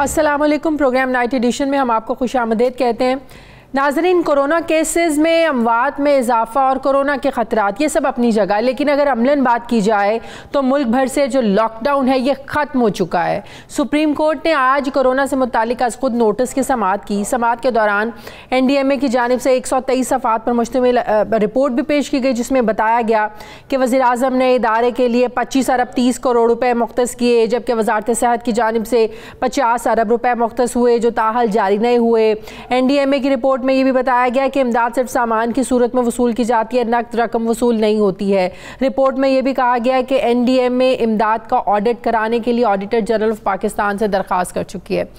अस्सलाम वालेकुम। Programme night addition में हम आपको खुशामदीद कहते हैं। नाज़रीन, कोरोना केसेस में अमवात में इजाफा और कोरोना के ख़तरात ये सब अपनी जगह, लेकिन अगर अमलन बात की जाए तो मुल्क भर से जो लॉकडाउन है ये ख़त्म हो चुका है। सुप्रीम कोर्ट ने आज कोरोना से मुतालिक आज खुद नोटिस की समाअत की। समाअत के दौरान NDMA की जानिब से 123 सफ़ात पर मुश्तमिल रिपोर्ट भी पेश की गई, जिसमें बताया गया कि वज़ीर आज़म ने इदारे के लिए 25 अरब 30 करोड़ रुपये मुख्तस किए, जबकि वज़ारत सेहत की जानिब से 50 अरब रुपये मुख्तस हुए जो ताहल जारी नहीं हुए। NDMA की रिपोर्ट में ये भी बताया गया कि इमदाद सिर्फ सामान की सूरत में वसूल की जाती है, नकद रकम वसूल नहीं होती है। रिपोर्ट में ये भी कहा गया कि NDMA इमदाद का ऑडिट कराने के लिए ऑडिटर जनरल ऑफ पाकिस्तान से दरख्वास्त कर चुकी है।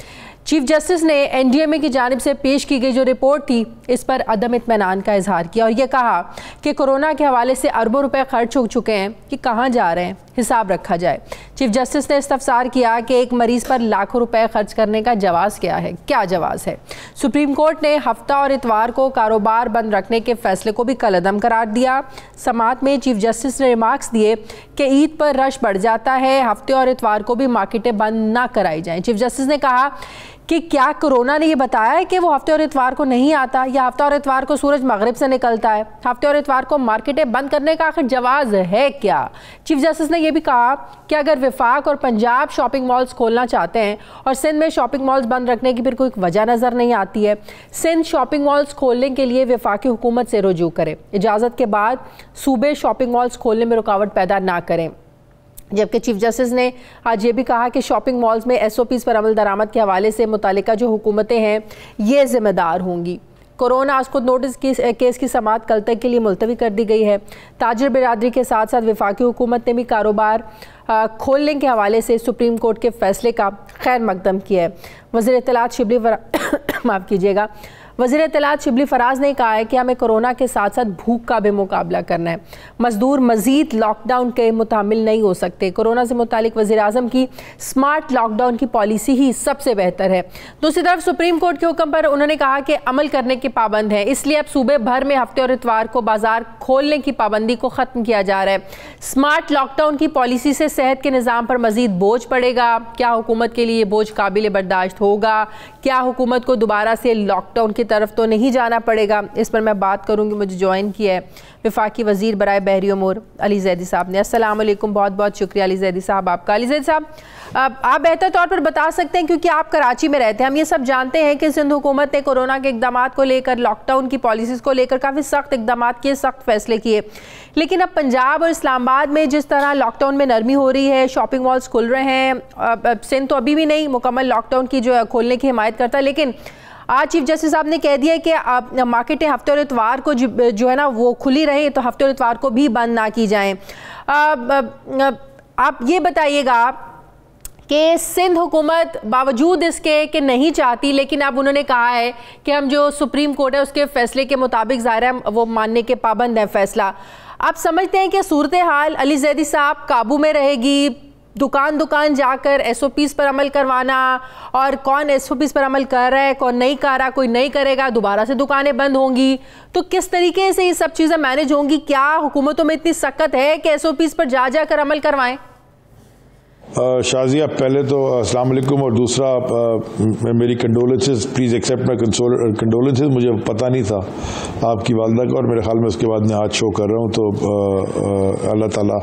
चीफ जस्टिस ने NDMA की जानिब से पेश की गई जो रिपोर्ट थी इस पर अदम इत्मीनान का इजहार किया और यह कहा कि कोरोना के हवाले से अरबों रुपए खर्च हो चुके हैं कि कहाँ जा रहे हैं, हिसाब रखा जाए। चीफ जस्टिस ने इस्तफसार किया कि एक मरीज़ पर लाखों रुपए खर्च करने का जवाज़ क्या है, क्या जवाज़ है। सुप्रीम कोर्ट ने हफ्ता और इतवार को कारोबार बंद रखने के फैसले को भी कलअदम करार दिया। समाअत में चीफ जस्टिस ने रिमार्क्स दिए कि ईद पर रश बढ़ जाता है, हफ्ते और इतवार को भी मार्केटें बंद ना कराई जाएँ। चीफ जस्टिस ने कहा कि क्या कोरोना ने ये बताया है कि वो हफ्ते और इतवार को नहीं आता, या हफ्ते और इतवार को सूरज मगरिब से निकलता है? हफ्ते और इतवार को मार्केटें बंद करने का आखिर जवाज़ है क्या? चीफ जस्टिस ने यह भी कहा कि अगर वफाक और पंजाब शॉपिंग मॉल्स खोलना चाहते हैं और सिंध में शॉपिंग मॉल्स बंद रखने की फिर कोई वजह नज़र नहीं आती है, सिंध शॉपिंग मॉल्स खोलने के लिए वफाकी हुकूमत से रुजू करे, इजाज़त के बाद सूबे शॉपिंग मॉल्स खोलने में रुकावट पैदा ना करें। जबकि चीफ जस्टिस ने आज ये भी कहा कि शॉपिंग मॉल्स में SOPs पर अमल दरामद के हवाले से मुतालिका जो हुकूमतें हैं ये ज़िम्मेदार होंगी। कोरोना आज खुद नोटिस केस की समाअत कल तक के लिए मुलतवी कर दी गई है। ताजिर बिरादरी के साथ साथ वफाकी हुकूमत ने भी कारोबार खोलने के हवाले से सुप्रीम कोर्ट के फैसले का खैर मकदम किया है। वज़ीर इत्तलात शिबली माफ़ कीजिएगा वज़ीर इत्तलात शिबली फराज ने कहा है कि हमें कोरोना के साथ साथ भूख का भी मुकाबला करना है। मजदूर मज़ीद लॉकडाउन के मुतामिल नहीं हो सकते। कोरोना से मुतालिक वज़ीर आज़म की स्मार्ट लॉकडाउन की पॉलिसी ही सबसे बेहतर है। दूसरी तरफ सुप्रीम कोर्ट के हुक्म पर उन्होंने कहा कि अमल करने के पाबंद है, इसलिए अब सूबे भर में हफ्ते और इतवार को बाजार खोलने की पाबंदी को ख़त्म किया जा रहा है। स्मार्ट लॉकडाउन की पॉलिसी से सेहत के निज़ाम पर मज़ीद बोझ पड़ेगा। क्या हुकूमत के लिए ये बोझ काबिल बर्दाश्त होगा? क्या हुकूमत को दोबारा से लॉकडाउन की तरफ तो नहीं जाना पड़ेगा? इस पर मैं बात करूंगी। मुझे ज्वाइन किया है वफाकी वज़ीर बराए बहरी उमूर अली ज़ैदी साहब ने। अस्सलाम वालेकुम, बहुत बहुत शुक्रिया अली ज़ैदी साहब आपका। अली ज़ैदी साहब, आप बेहतर तौर पर बता सकते हैं क्योंकि आप कराची में रहते हैं। हम ये सब जानते हैं कि सिंध हुकूमत ने कोरोना के इक़दाम को लेकर, लॉकडाउन की पॉलिसीज़ को लेकर काफ़ी सख्त इक़दाम किए, सख्त फैसले किए, लेकिन अब पंजाब और इस्लामाबाद में जिस तरह लॉकडाउन में नरमी हो रही है, शॉपिंग मॉल्स खुल रहे हैं, सिंध तो अभी भी नहीं मुकम्मल लॉकडाउन की जो है खोलने की हिमायत करता है, लेकिन आज चीफ जस्टिस साहब ने कह दिया कि मार्केटें हफ्ते और इतवार को जो है ना वो खुली रहे, तो हफ्ते और इतवार को भी बंद ना की जाएं। आप ये बताइएगा कि सिंध हुकूमत बावजूद इसके कि नहीं चाहती, लेकिन अब उन्होंने कहा है कि हम जो सुप्रीम कोर्ट है उसके फैसले के मुताबिक ज़ाहिर है वो मानने के पाबंद है फैसला। आप समझते हैं कि सूरत हाल अली ज़ैदी साहब काबू में रहेगी? दुकान दुकान जाकर SOPs पर अमल करवाना, और कौन SOPs पर अमल कर रहा है कौन नहीं कर रहा, कोई नहीं करेगा, दोबारा से दुकानें बंद होंगी, तो किस तरीके से ये सब चीज़ें मैनेज होंगी? क्या हुकूमतों में इतनी सख्त है कि SOPs पर जा जाकर अमल करवाएं? शाजिया, पहले तो अस्सलाम वालेकुम, और दूसरा मेरी condolences, please accept my condolences. मुझे पता नहीं था आपकी वालदा का, और मेरे ख्याल में उसके बाद मैं आज शो कर रहा हूँ, तो अल्लाह ताला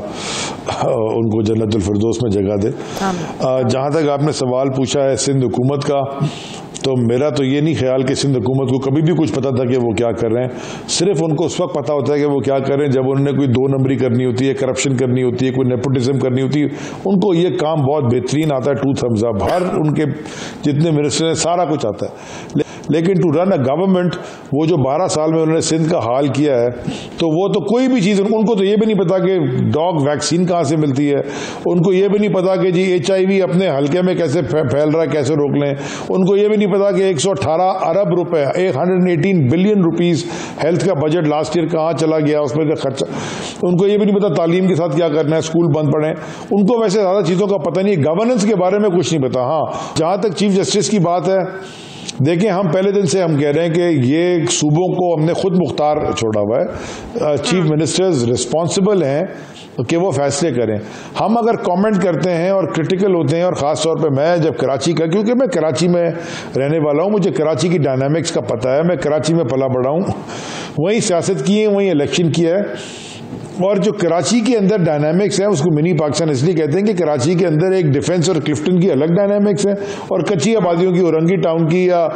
उनको जन्नतुल फिरदौस में जगह दे। जहाँ तक आपने सवाल पूछा है सिंध हुकूमत का, तो मेरा तो ये नहीं ख्याल कि सिंध हुकूमत को कभी भी कुछ पता था कि वो क्या कर रहे हैं। सिर्फ उनको उस वक्त पता होता है कि वो क्या कर रहे हैं जब उन्होंने कोई 2 नंबरी करनी होती है, करप्शन करनी होती है, कोई नेपोटिज्म करनी होती है। उनको ये काम बहुत बेहतरीन आता है, 2 thumbs up। हर उनके जितने मिनिस्टर हैं सारा कुछ आता है, लेकिन टू रन अ गवर्नमेंट, वो जो 12 साल में उन्होंने सिंध का हाल किया है, तो वो तो कोई भी चीज़, उनको तो ये भी नहीं पता कि डॉग वैक्सीन कहाँ से मिलती है, उनको ये भी नहीं पता कि जी HIV अपने हल्के में कैसे फैल रहा है, कैसे रोक लें, उनको ये भी नहीं पता कि 118 अरब रुपए 118 बिलियन रुपीस हेल्थ का बजट लास्ट ईयर कहाँ चला गया, उसमें का खर्चा, उनको ये भी नहीं पता तालीम के साथ क्या करना है, स्कूल बंद पड़े, उनको वैसे ज़्यादा चीज़ों का पता नहीं, गवर्नेंस के बारे में कुछ नहीं पता। हाँ, जहाँ तक चीफ जस्टिस की बात है, देखिए, हम पहले दिन से हम कह रहे हैं कि ये सूबों को हमने खुद मुख्तार छोड़ा हुआ है। चीफ मिनिस्टर्स रिस्पॉन्सिबल हैं कि वो फैसले करें। हम अगर कमेंट करते हैं और क्रिटिकल होते हैं, और ख़ास तौर पे मैं जब कराची का, क्योंकि मैं कराची में रहने वाला हूँ, मुझे कराची की डायनामिक्स का पता है, मैं कराची में पला बड़ा हूँ, वहीं सियासत की है, वहीं इलेक्शन किया है। और जो कराची के अंदर डायनामिक्स है, उसको मिनी पाकिस्तान इसलिए कहते हैं कि कराची के अंदर एक डिफेंस और क्लिफ्टन की अलग डायनामिक्स है, और कच्ची आबादियों की, औरंगी टाउन की या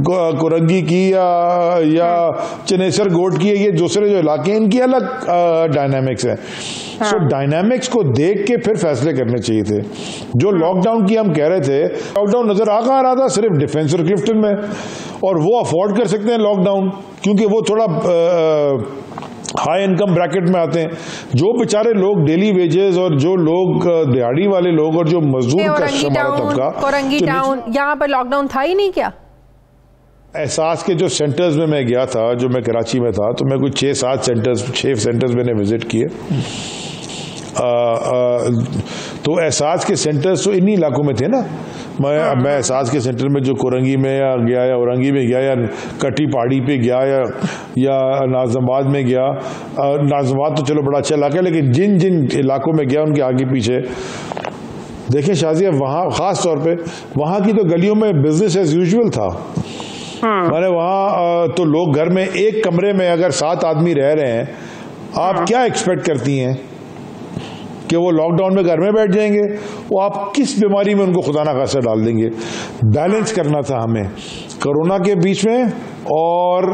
कोरंगी की या चनेसर गोट की, ये दूसरे जो इलाके हैं इनकी अलग डायनामिक्स है। सो डायनामिक्स को देख के फिर फैसले करने चाहिए थे। जो लॉकडाउन की हम कह रहे थे, लॉकडाउन नजर आ रहा था सिर्फ डिफेंस और क्लिफ्टन में, और वो अफोर्ड कर सकते हैं लॉकडाउन, क्योंकि वो थोड़ा हाई इनकम ब्रैकेट में आते हैं। जो बेचारे लोग डेली वेजेस और जो लोग दिहाड़ी वाले लोग और जो मजदूर का तबका, कोरंगी टाउन, यहाँ पर लॉकडाउन था ही नहीं क्या? एहसास के जो सेंटर्स में मैं गया था, जो मैं कराची में था, तो मैं कुछ 6 सेंटर्स मैंने विजिट किए। तो एहसास के सेंटर्स तो इन्हीं इलाकों में थे ना। मैं एहसास के सेंटर में जो कोरंगी में गया या औरंगी में गया या कटी पहाड़ी पे गया या नाज़माबाद में गया। नाज़माबाद तो चलो बड़ा अच्छा इलाका है, लेकिन जिन जिन इलाकों में गया उनके आगे पीछे देखिए शाजिया, वहाँ ख़ास तौर पे वहाँ की तो गलियों में बिजनेस एज यूजुअल था। मैंने वहाँ तो लोग घर में एक कमरे में अगर 7 आदमी रह रहे हैं, आप क्या एक्सपेक्ट करती हैं कि वो लॉकडाउन में घर में बैठ जाएंगे? वो आप किस बीमारी में उनको खुदा ना खासा डाल देंगे। बैलेंस करना था हमें कोरोना के बीच में और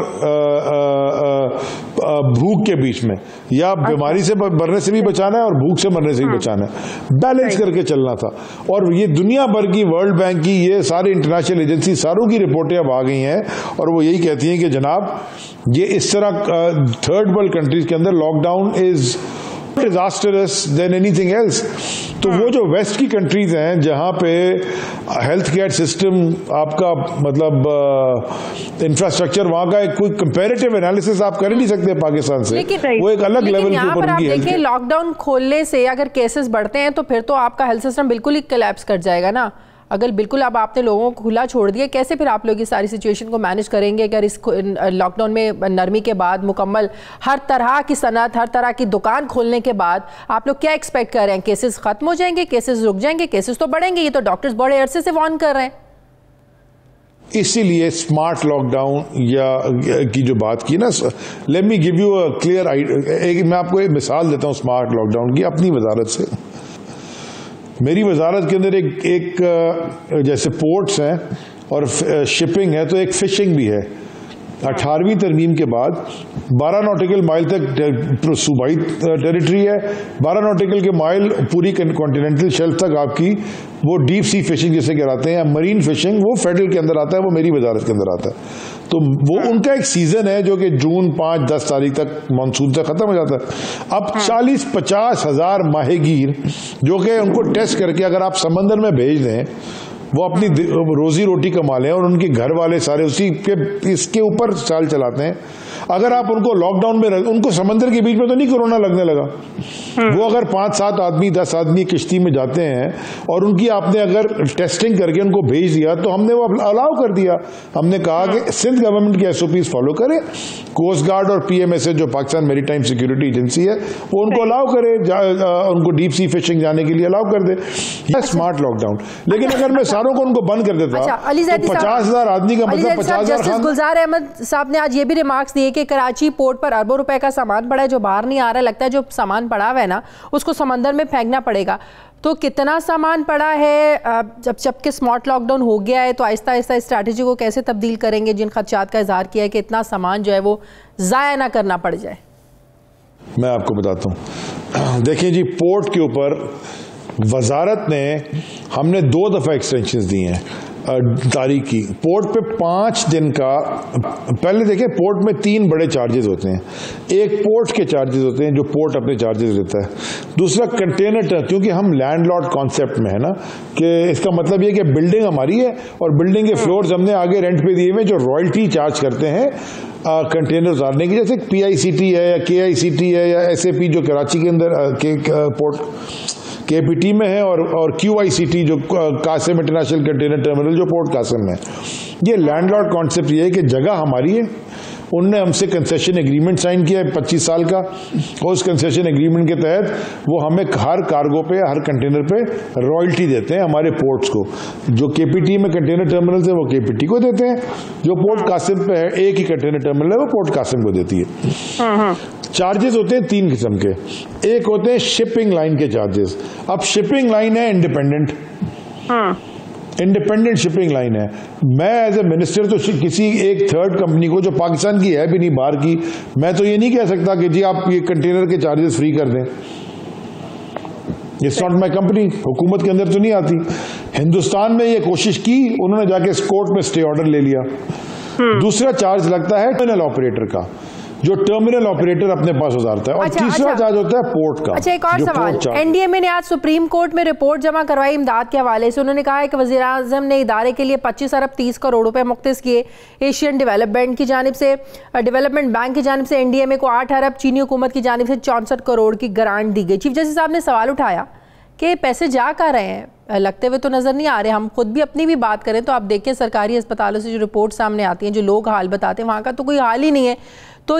भूख के बीच में, या बीमारी से मरने से भी बचाना है और भूख से मरने से भी बचाना है। बैलेंस करके चलना था। और ये दुनिया भर की, वर्ल्ड बैंक की, ये सारी इंटरनेशनल एजेंसी, सारों की रिपोर्टें अब आ गई हैं, और वो यही कहती हैं कि जनाब ये इस तरह थर्ड वर्ल्ड कंट्रीज के अंदर lockdown is disastrous than anything else. तो वो जो वेस्ट की कंट्रीज हैं जहां पे हेल्थ केयर सिस्टम आपका मतलब इंफ्रास्ट्रक्चर, वहां का कोई कंपैरेटिव एनालिसिस आप कर ही नहीं सकते पाकिस्तान से, वो एक अलग लेवल के ऊपर उनकी हेल्थ केयर। लॉकडाउन खोलने से अगर केसेस बढ़ते हैं तो फिर तो आपका हेल्थ सिस्टम बिल्कुल ही कोलैप्स कर जाएगा ना। अगर बिल्कुल अब आपने लोगों को खुला छोड़ दिया, कैसे फिर आप लोग इस सारी सिचुएशन को मैनेज करेंगे? अगर इस लॉकडाउन में नरमी के बाद मुकम्मल हर तरह की सनत, हर तरह की दुकान खोलने के बाद आप लोग क्या एक्सपेक्ट कर रहे हैं? केसेस खत्म हो जाएंगे, केसेस रुक जाएंगे? केसेस तो बढ़ेंगे, ये तो डॉक्टर्स बड़े अरसे से वार्न कर रहे हैं। इसीलिए स्मार्ट लॉकडाउन या की जो बात की ना, let me give you a clear idea. मैं आपको एक मिसाल देता हूँ स्मार्ट लॉकडाउन की अपनी वजारत से। मेरी वजारत के अंदर एक जैसे पोर्ट्स हैं और शिपिंग है, तो एक फिशिंग भी है। 18वीं तरमीम के बाद 12 नॉटिकल माइल तक सूबाई टेरिटरी है, 12 नॉटिकल के माइल पूरी कॉन्टिनेंटल शेल्फ तक आपकी वो डीप सी फिशिंग जिसे कहलाते हैं, मरीन फिशिंग, वो फेडरल के अंदर आता है, वो मेरी वजारत के अंदर आता है। तो वो उनका एक सीजन है जो कि जून 5-10 तारीख तक मानसून तक खत्म हो जाता है। अब 40-50 हजार माहीगीर जो कि उनको टेस्ट करके अगर आप समंदर में भेज दें, वो अपनी रोजी रोटी कमा लें, और उनके घर वाले सारे उसी के इसके ऊपर चाल चलाते हैं। अगर आप उनको लॉकडाउन में उनको समंदर के बीच में तो नहीं कोरोना लगने लगा। वो अगर 5-7 आदमी 10 आदमी किश्ती में जाते हैं और उनकी आपने अगर टेस्टिंग करके उनको भेज दिया, तो हमने वो अलाउ कर दिया। हमने कहा कि सिंध गवर्नमेंट के SOPs फॉलो करे, कोस्ट गार्ड और PMSA जो पाकिस्तान मैरीटाइम सिक्योरिटी एजेंसी है, वो उनको अलाउ करे, उनको डीप सी फिशिंग जाने के लिए अलाउ कर दे। यह स्मार्ट लॉकडाउन। लेकिन अगर मैं सारों को उनको बंद कर देता तो 50,000 आदमी का मतलब 50,000। गुलजार अहमद साहब ने आज ये भी रिमार्क्स दिए कि कराची पोर्ट पर अरबों रुपए का सामान पड़ा है जो बाहर नहीं आ रहा। लगता है जो सामान पड़ा हुआ है ना, उसको समंदर में फेंकना पड़ेगा। तो कितना सामान पड़ा है? जबकि स्मार्ट लॉकडाउन हो गया है, तो आहिस्ता आहिस्ता स्ट्रैटेजी को कैसे तब्दील करेंगे? जिन खदशात का इजहार किया है कि इतना सामान जो है वो ज़ाया ना करना पड़ जाए। मैं आपको बताता हूँ, देखिए जी, पोर्ट के ऊपर वजारत ने हमने 2 दफ़ा एक्सटेंशन दी हैं तारीख की। पोर्ट पे 5 दिन का, पहले देखिए पोर्ट में 3 बड़े चार्जेस होते हैं। एक पोर्ट के चार्जेस होते हैं जो पोर्ट अपने चार्जेस लेता है। दूसरा कंटेनर, क्योंकि हम लैंडलॉर्ड कॉन्सेप्ट में है ना, कि इसका मतलब ये कि बिल्डिंग हमारी है और बिल्डिंग के फ्लोर्स हमने आगे रेंट पे दिए हुए, जो रॉयल्टी चार्ज करते हैं कंटेनर उतारने की, जैसे PICT है या KICT है या SAP जो कराची के अंदर पोर्ट KPT में है, और QICT जो कासिम इंटरनेशनल कंटेनर टर्मिनल जो पोर्ट कासिम में है। ये लैंडलॉर्ड कॉन्सेप्ट ये है कि जगह हमारी है, उनने हमसे कंसेशन एग्रीमेंट साइन किया है 25 साल का, और उस कंसेशन एग्रीमेंट के तहत वो हमें हर कार्गो पे, हर कंटेनर पे रॉयल्टी देते हैं हमारे पोर्ट्स को। जो केपीटी में कंटेनर टर्मिनल है वो केपीटी को देते हैं, जो पोर्ट कासिम पे है एक ही कंटेनर टर्मिनल है वो पोर्ट कासिम को देती है। चार्जेस होते हैं 3 किस्म के, एक होते हैं शिपिंग लाइन के चार्जेस। अब शिपिंग लाइन है इंडिपेंडेंट, इंडिपेंडेंट शिपिंग लाइन है। मैं एज ए मिनिस्टर तो किसी एक थर्ड कंपनी को, जो पाकिस्तान की है भी नहीं बाहर की, मैं तो ये नहीं कह सकता कि जी आप ये कंटेनर के चार्जेस फ्री कर दें। इट्स नॉट माई कंपनी, हुकूमत के अंदर तो नहीं आती। हिंदुस्तान में ये कोशिश की, उन्होंने जाके कोर्ट में स्टे ऑर्डर ले लिया। दूसरा चार्ज लगता है टर्मिनल ऑपरेटर का, जो टर्मिनल ऑपरेटर अपने पास उतारता है, और तीसरा चार्ज होता है पोर्ट का। अच्छा, एक और सवाल, एनडीएमए ने आज सुप्रीम कोर्ट में रिपोर्ट जमा करवाई इमदाद के हवाले से। उन्होंने कहा है कि वज़ीर आज़म ने इदारे के लिए 25 अरब 30 करोड़ रुपए मुख्तस किए। एशियन डेवलपमेंट की जानिब से, डेवलपमेंट बैंक की जानिब से एनडीएमए को 8 अरब, चीनी हुकूमत की जानिब से 64 करोड़ की ग्रांट दी गई। चीफ जस्टिस साहब ने सवाल उठाया कि पैसे जा कर रहे हैं, लगते हुए तो नज़र नहीं आ रहे। हम खुद भी अपनी भी बात करें तो आप देखें सरकारी अस्पतालों से जो रिपोर्ट सामने आती हैं, जो लोग हाल बताते हैं, वहाँ का तो कोई हाल ही नहीं है। तो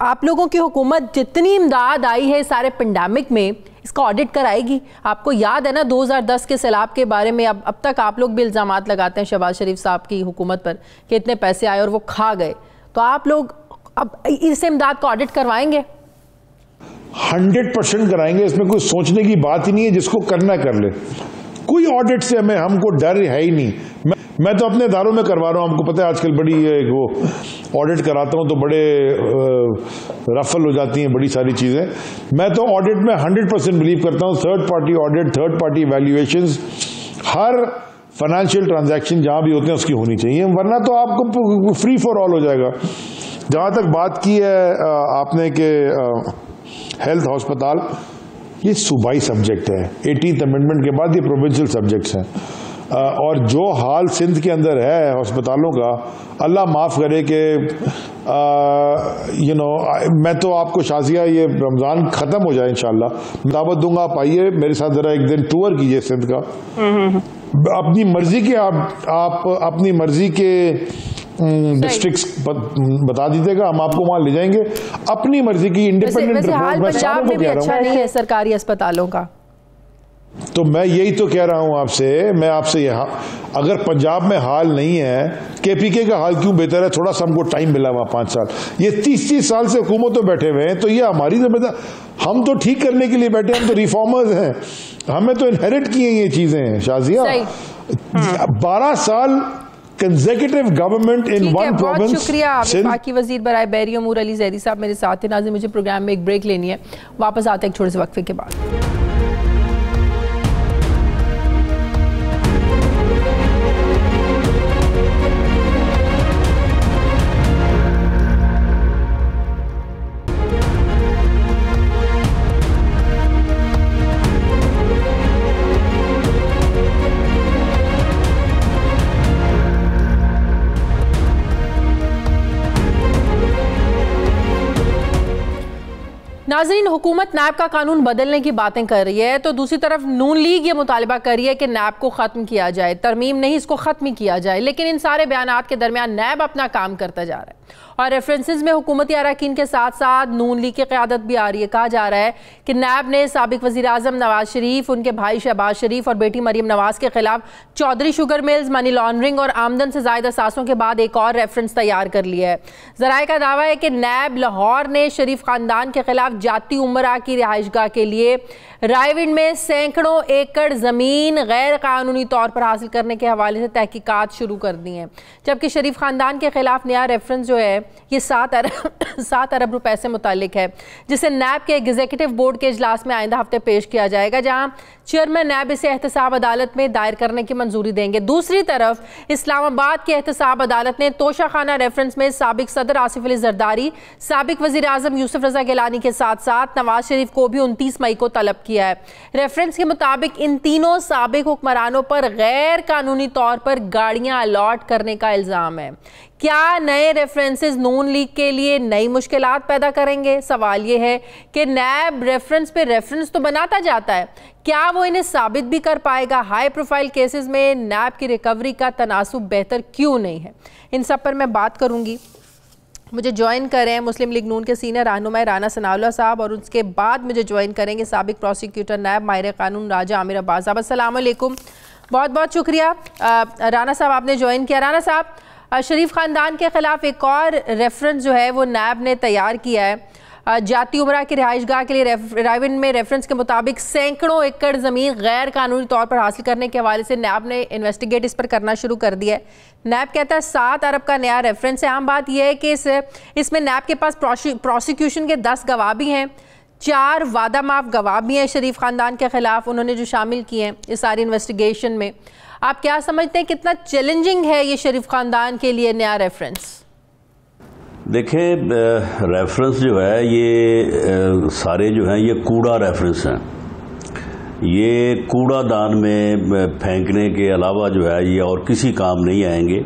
आप लोगों की हुकूमत जितनी इमदाद आई है सारे पेंडेमिक में, इसका ऑडिट कराएगी? आपको याद है ना 2010 के सैलाब के बारे में, अब तक आप लोग भी इल्ज़ामात लगाते हैं शहबाज शरीफ साहब की हुकूमत पर कि इतने पैसे आए और वो खा गए। तो आप लोग अब इस इमदाद का ऑडिट करवाएंगे? 100% कराएंगे, इसमें कोई सोचने की बात ही नहीं है। जिसको करना कर ले, कोई ऑडिट से हमें हमको डर है ही नहीं। मैं तो अपने इदारों में करवा रहा हूँ, हमको पता है आजकल बड़ी वो ऑडिट कराता हूँ तो बड़े रफल हो जाती हैं बड़ी सारी चीज़ें। मैं तो ऑडिट में 100% बिलीव करता हूँ। Third party audit, third party valuations हर फाइनेंशियल ट्रांजैक्शन जहाँ भी होते हैं उसकी होनी चाहिए, वरना तो आपको फ्री फॉर ऑल हो जाएगा। जहाँ तक बात की है आपने के हेल्थ हॉस्पिटल, ये सूबाई सब्जेक्ट है। 18th अमेंडमेंट के बाद ये प्रोविंशियल सब्जेक्ट्स हैं, और जो हाल सिंध के अंदर है अस्पतालों का, अल्लाह माफ़ करे कि मैं तो आपको शाजिया ये रमज़ान ख़त्म हो जाए इंशाल्लाह दावत दूंगा, आप आइए मेरे साथ ज़रा एक दिन टूर कीजिए सिंध का। अपनी मर्जी के आप अपनी मर्जी के डिस्ट्रिक्ट्स बता दीजिएगा, हम आपको वहां ले जाएंगे। अपनी मर्जी की इंडिपेंडेंट रिपोर्ट। पंजाब में भी अच्छा नहीं है सरकारी अस्पतालों का, तो मैं यही तो कह रहा हूं आपसे। मैं आपसे यहाँ, अगर पंजाब में हाल नहीं है, केपीके का हाल क्यों बेहतर है? थोड़ा सा हमको टाइम मिला वहां 5 साल, ये 30 साल से हुकूमत बैठे हुए हैं, तो ये हमारी जिम्मेदारी, हम तो ठीक करने के लिए बैठे, हम तो रिफॉर्मर्स हैं, हमें तो इनहेरिट किए ये चीजें। शाजिया 12 साल consecutive government in one province. बहुत शुक्रिया वफाकी वजीर बराए बहरी उमूर अली ज़ैदी साहब मेरे साथ थे। नाज़रीन, मुझे प्रोग्राम में एक ब्रेक लेनी है, वापस आते हैं एक छोटे से वक्फे के बाद। नाज़रीन, हुकूमत नैब का कानून बदलने की बातें कर रही है, तो दूसरी तरफ नून लीग ये मुतालिबा कर रही है कि नैब को ख़त्म किया जाए, तरमीम नहीं इसको ख़त्म ही किया जाए। लेकिन इन सारे बयानात के दरमियान नैब अपना काम करता जा रहा है और रेफरेंसेस में हुकूमती अरकान के साथ साथ नून लीग की क़यादत भी आ रही है। कहा जा रहा है कि नैब ने साबिक वज़ीर आज़म नवाज शरीफ, उनके भाई शहबाज शरीफ और बेटी मरीम नवाज के खिलाफ Chaudhry sugar mills, money laundering और आमदन से ज़ायद असासों के बाद एक और रेफरेंस तैयार कर लिया है। ज़राए का दावा है कि नैब लाहौर ने शरीफ ख़ानदान के खिलाफ जाती उमरा की रिहाइशगाह के लिए रायविंड में सैकड़ों एकड़ ज़मीन गैर कानूनी तौर पर हासिल करने के हवाले से तहकीकात शुरू कर दी हैं, जबकि शरीफ ख़ानदान के खिलाफ नया रेफरेंस जो है ये 7 अरब रुपए से मुतालिक है, जिसे नैब के एग्जीक्यूटिव बोर्ड के इजलास में आइंदा हफ्ते पेश किया जाएगा, जहां चेयरमैन नैब इसे एहतसाब अदालत में दायर करने की मंजूरी देंगे। दूसरी तरफ इस्लामाबाद की एहतसाब अदालत ने तोशाखाना रेफरेंस में साबिक सदर आसिफ अली जरदारी, साबिक वज़ीर आज़म यूसुफ रज़ा गिलानी के साथ साथ नवाज शरीफ को भी 29 मई को तलब किया है। रेफरेंस के मुताबिक इन तीनों साबिक हुक्मरानों पर गैर कानूनी तौर पर गाड़ियां अलॉट करने का इल्ज़ाम है। क्या नए रेफरेंसेस नून लीग के लिए नई मुश्किलात पैदा करेंगे? सवाल ये है कि नैब रेफरेंस पे रेफरेंस तो बनाता जाता है, क्या वो इन्हें साबित भी कर पाएगा? हाई प्रोफाइल केसेस में नैब की रिकवरी का तनासुब बेहतर क्यों नहीं है? इन सब पर मैं बात करूंगी। मुझे ज्वाइन करें मुस्लिम लीग नून के सीनियर रहनुमा राना सनाउल्लाह साहब, और उसके बाद मुझे ज्वाइन करेंगे साबिक प्रोसिक्यूटर नैब माहिर कानून राजा आमिर अब्बास साहब। अस्सलाम वालेकुम, बहुत बहुत शुक्रिया राना साहब आपने ज्वाइन किया। राना साहब, शरीफ ख़ानदान के ख़िलाफ़ एक और रेफरेंस जो है वो नैब ने तैयार किया है। जाती उमरा की रिहाइशगाह के लिए रायविन में रेफरेंस के मुताबिक सैकड़ों एकड़ ज़मीन गैर कानूनी तौर पर हासिल करने के हवाले से नैब ने इन्वेस्टिगेट इस पर करना शुरू कर दिया है। नैब कहता है 7 अरब का नया रेफरेंस है। अहम बात यह है कि इसमें नैब के पास प्रोसिक्यूशन के 10 गवाह भी हैं, 4 वादा माफ गवाह भी हैं शरीफ ख़ानदान के ख़िलाफ़, उन्होंने जो शामिल किए हैं इस सारी इन्वेस्टिगेशन में। आप क्या समझते हैं कितना चैलेंजिंग है ये शरीफ ख़ानदान के लिए नया रेफरेंस? देखें, रेफरेंस जो है ये सारे जो हैं ये कूड़ा रेफरेंस हैं। ये कूड़ादान में फेंकने के अलावा जो है ये और किसी काम नहीं आएंगे।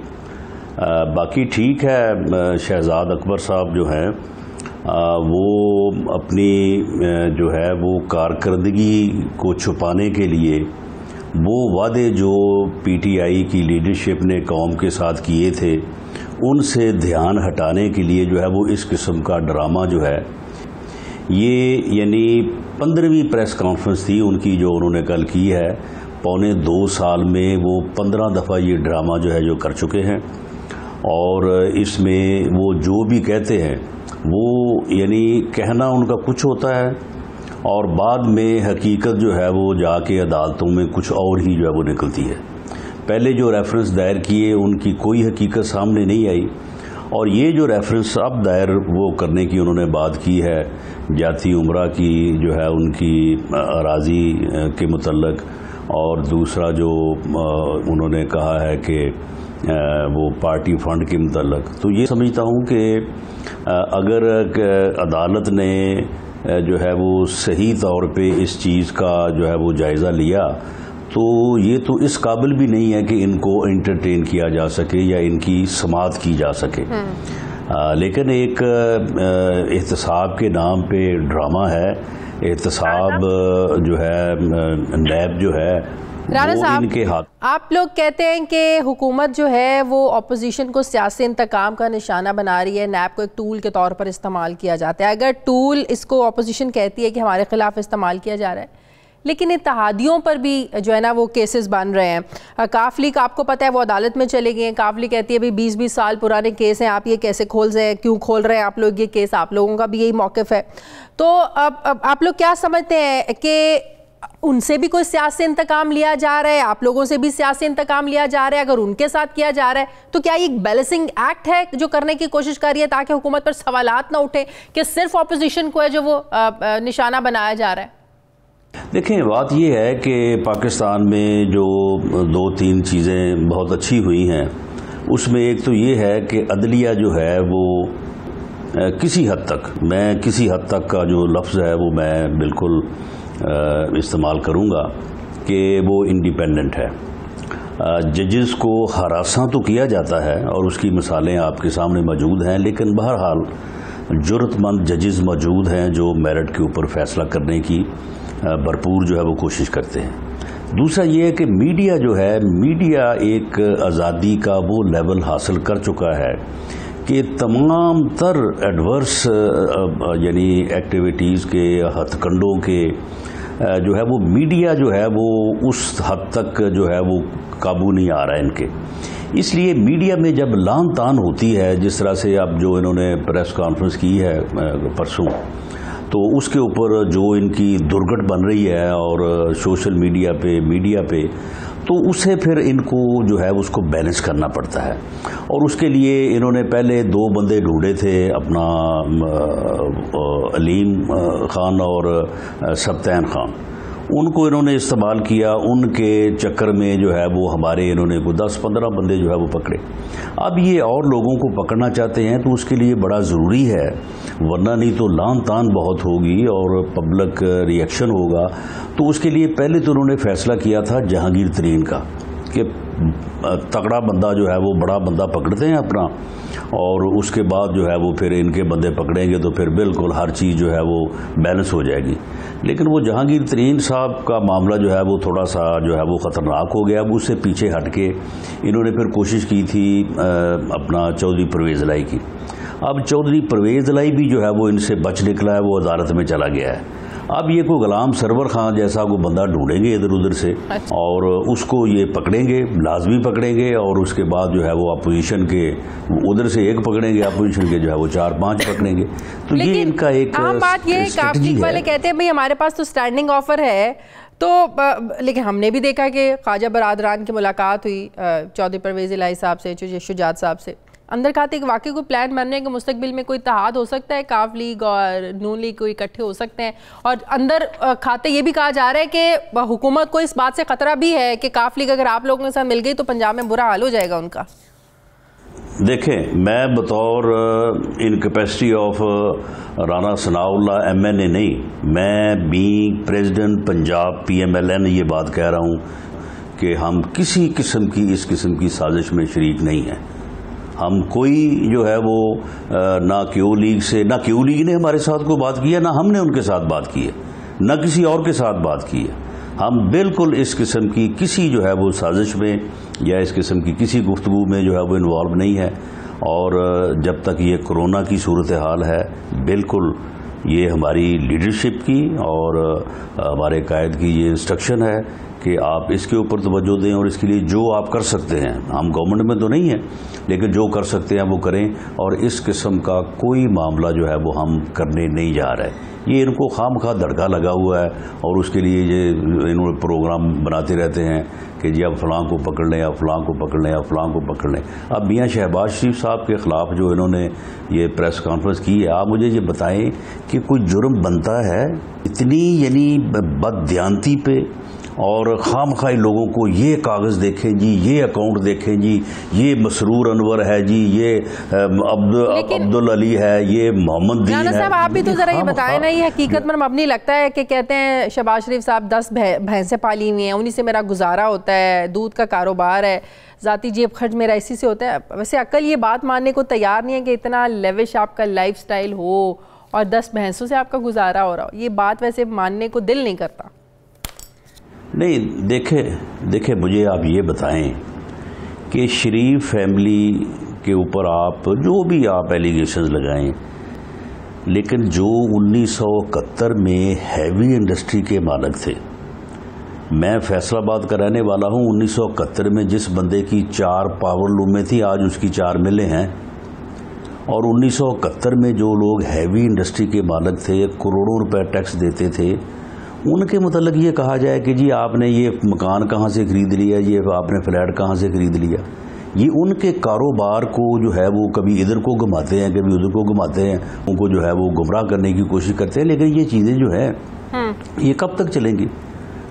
बाकी ठीक है, शहजाद अकबर साहब जो हैं वो अपनी जो है वो कारकर्दगी को छुपाने के लिए वो वादे जो पीटीआई की लीडरशिप ने कौम के साथ किए थे उनसे ध्यान हटाने के लिए जो है वो इस किस्म का ड्रामा जो है ये, यानी 15वीं प्रेस कॉन्फ्रेंस थी उनकी जो उन्होंने कल की है। पौने 2 साल में वो 15 दफ़ा ये ड्रामा जो है जो कर चुके हैं, और इसमें वो जो भी कहते हैं वो यानी कहना उनका कुछ होता है और बाद में हकीकत जो है वो जाके अदालतों में कुछ और ही जो है वो निकलती है। पहले जो रेफरेंस दायर किए उनकी कोई हकीकत सामने नहीं आई, और ये जो रेफरेंस अब दायर वो करने की उन्होंने बात की है जाती उमरा की जो है उनकी अराजी के मुतल्लक, और दूसरा जो उन्होंने कहा है कि वो पार्टी फंड के मुतल्लक, तो ये समझता हूँ कि अगर अदालत ने जो है वो सही तौर पे इस चीज़ का जो है वो जायज़ा लिया तो ये तो इस काबिल भी नहीं है कि इनको एंटरटेन किया जा सके या इनकी समाअत की जा सके। लेकिन एक एहतसाब के नाम पे ड्रामा है। एहतसाब जो है नैब जो है राना साहब, इनके हाथ। आप लोग कहते हैं कि हुकूमत जो है वो अपोजिशन को सियासी इंतकाम का निशाना बना रही है, नैब को एक टूल के तौर पर इस्तेमाल किया जाता है। अगर टूल इसको अपोजिशन कहती है कि हमारे खिलाफ इस्तेमाल किया जा रहा है, लेकिन इत्तेहादियों पर भी जो है ना वो केसेस बन रहे हैं। काफ लीग आपको पता है वो अदालत में चले गए हैं। काफ लीग कहती है भाई 20-20 साल पुराने केस हैं, आप ये कैसे खोल रहे हैं, क्यों खोल रहे हैं आप लोग ये केस? आप लोगों का भी यही मौक़िफ़ है। तो अब आप लोग क्या समझते हैं कि उनसे भी कोई सियासी इंतकाम लिया जा रहा है, आप लोगों से भी सियासी इंतकाम लिया जा रहा है? अगर उनके साथ किया जा रहा है तो क्या ये एक बैलेंसिंग एक्ट है जो करने की कोशिश कर रही है ताकि हुकूमत पर सवालात ना उठे कि सिर्फ ऑपोजिशन को है जो वो निशाना बनाया जा रहा है? देखें, बात ये है कि पाकिस्तान में जो 2-3 चीज़ें बहुत अच्छी हुई हैं उसमें एक तो ये है कि अदलिया जो है वो किसी हद तक, मैं किसी हद तक का जो लफ्ज़ है वो मैं बिल्कुल इस्तेमाल करूँगा कि वो इंडिपेंडेंट है। जजेस को हरासा तो किया जाता है और उसकी मिसालें आपके सामने मौजूद हैं, लेकिन बहरहाल जुर्रतमंद जजेस मौजूद हैं जो मेरिट के ऊपर फैसला करने की भरपूर जो है वो कोशिश करते हैं। दूसरा ये है कि मीडिया जो है, मीडिया एक आज़ादी का वो लेवल हासिल कर चुका है कि तमाम तर एडवर्स यानी एक्टिविटीज़ के, हथकंडों के जो है वो मीडिया जो है वो उस हद तक जो है वो काबू नहीं आ रहा है इनके। इसलिए मीडिया में जब लान तान होती है, जिस तरह से अब जो इन्होंने प्रेस कॉन्फ्रेंस की है परसों, तो उसके ऊपर जो इनकी दुर्गट बन रही है और सोशल मीडिया पे तो उसे फिर इनको जो है उसको बैलेंस करना पड़ता है। और उसके लिए इन्होंने पहले 2 बंदे ढूंढे थे, अपना अलीम खान और सब्तैन खान, उनको इन्होंने इस्तेमाल किया। उनके चक्कर में जो है वो हमारे इन्होंने को 10-15 बंदे जो है वो पकड़े। अब ये और लोगों को पकड़ना चाहते हैं तो उसके लिए बड़ा ज़रूरी है, वरना नहीं तो लान तान बहुत होगी और पब्लिक रिएक्शन होगा। तो उसके लिए पहले तो उन्होंने फ़ैसला किया था जहांगीर तरीन का कि तगड़ा बंदा जो है वो बड़ा बंदा पकड़ते हैं अपना, और उसके बाद जो है वो फिर इनके बंदे पकड़ेंगे तो फिर बिल्कुल हर चीज़ जो है वो बैलेंस हो जाएगी। लेकिन वो जहांगीर तरीन साहब का मामला जो है वो थोड़ा सा जो है वो ख़तरनाक हो गया। अब उससे पीछे हट के इन्होंने फिर कोशिश की थी अपना चौधरी परवेज़ इलाही की। अब चौधरी परवेज़ इलाही भी जो है वो इनसे बच निकला है, वो अदालत में चला गया है। अब ये कोई गुलाम सरवर खां जैसा कोई बंदा ढूंढेंगे इधर उधर से, और उसको ये पकड़ेंगे, लाजमी पकड़ेंगे, और उसके बाद जो है वो अपोजिशन के उधर से एक पकड़ेंगे, अपोजिशन के जो है वो 4-5 पकड़ेंगे। तो ये इनका एक आम बात ये काफी वाले कहते हैं भाई हमारे पास तो स्टैंडिंग ऑफर है, तो लेकिन हमने भी देखा कि ख्वाजा बरादरान की मुलाकात हुई चौधरी परवेज़ इलाही साहब से, शुजात साहब से। अंदर खाते कि वाकई कोई प्लान बनने के मुस्तकबिल में कोई इत्तेहाद हो सकता है, काफ लीग और नून लीग को इकट्ठे हो सकते हैं। और अंदर खाते ये भी कहा जा रहा है कि हुकूमत को इस बात से खतरा भी है कि काफ लीग अगर आप लोगों के साथ मिल गई तो पंजाब में बुरा हाल हो जाएगा उनका। देखें, मैं बतौर in capacity of Rana Sanaullah MNA नहीं, मैं बीइंग प्रेसिडेंट पंजाब PMLN ये बात कह रहा हूँ कि हम किसी किस्म की इस किस्म की साजिश में शरीक नहीं हैं। हम कोई जो है वो ना क्यू लीग से, ना क्यू लीग ने हमारे साथ कोई बात की है, ना हमने उनके साथ बात की है, ना किसी और के साथ बात की है। हम बिल्कुल इस किस्म की किसी जो है वो साजिश में या इस किस्म की किसी गुफ्तगू में जो है वो इन्वॉल्व नहीं है। और जब तक ये कोरोना की सूरत हाल है, बिल्कुल ये हमारी लीडरशिप की और हमारे कायद की ये इंस्ट्रक्शन है कि आप इसके ऊपर तवज्जो दें और इसके लिए जो आप कर सकते हैं, हम गवर्नमेंट में तो नहीं हैं, लेकिन जो कर सकते हैं वो करें। और इस किस्म का कोई मामला जो है वो हम करने नहीं जा रहे। ये इनको खामखा धड़का लगा हुआ है और उसके लिए ये इन्होंने प्रोग्राम बनाते रहते हैं कि जी अब फलां को पकड़ लें, अब फलां को पकड़ लें, अब फलां को पकड़ लें। अब मियाँ शहबाज शरीफ साहब के ख़िलाफ़ जो इन्होंने ये प्रेस कॉन्फ्रेंस की है, आप मुझे ये बताएं कि कोई जुर्म बनता है इतनी यानी बददियानती पे, और खामखाई लोगों को ये कागज़ देखें जी, ये अकाउंट देखें जी, ये मसरूर अनवर है जी, ये अब्दुल अली है, ये मोहम्मद दीन है। साहब आप भी तो ज़रा ये बताएं ना, ये हकीकत में मबनी लगता है कि कहते हैं शहबाज शरीफ साहब 10 भैंसें पाली हुई हैं, उन्हीं से मेरा गुजारा होता है, दूध का कारोबार है, ज़ाती जेब खर्च मेरा इसी से होता है। वैसे अक्ल ये बात मानने को तैयार नहीं है कि इतना लेविश आपका लाइफ स्टाइल हो और 10 भैंसों से आपका गुजारा हो रहा हो। ये बात वैसे मानने को दिल नहीं करता। नहीं, देखे मुझे आप ये बताएं कि शरीफ फैमिली के ऊपर आप जो भी आप एलिगेशंस लगाएं, लेकिन जो 1971 में हैवी इंडस्ट्री के मालिक थे, मैं फैसलाबाद का रहने वाला हूं। 1971 में जिस बंदे की 4 पावर लूमें थी, आज उसकी 4 मिलें हैं। और 1971 में जो लोग हैवी इंडस्ट्री के मालिक थे, करोड़ों रुपए टैक्स देते थे, उनके मतलब ये कहा जाए कि जी आपने ये मकान कहाँ से खरीद लिया, ये आपने फ्लैट कहाँ से खरीद लिया, ये उनके कारोबार को जो है वो कभी इधर को घुमाते हैं, कभी उधर को घुमाते हैं, उनको जो है वो गुमराह करने की कोशिश करते हैं। लेकिन ये चीज़ें जो है ये कब तक चलेंगी?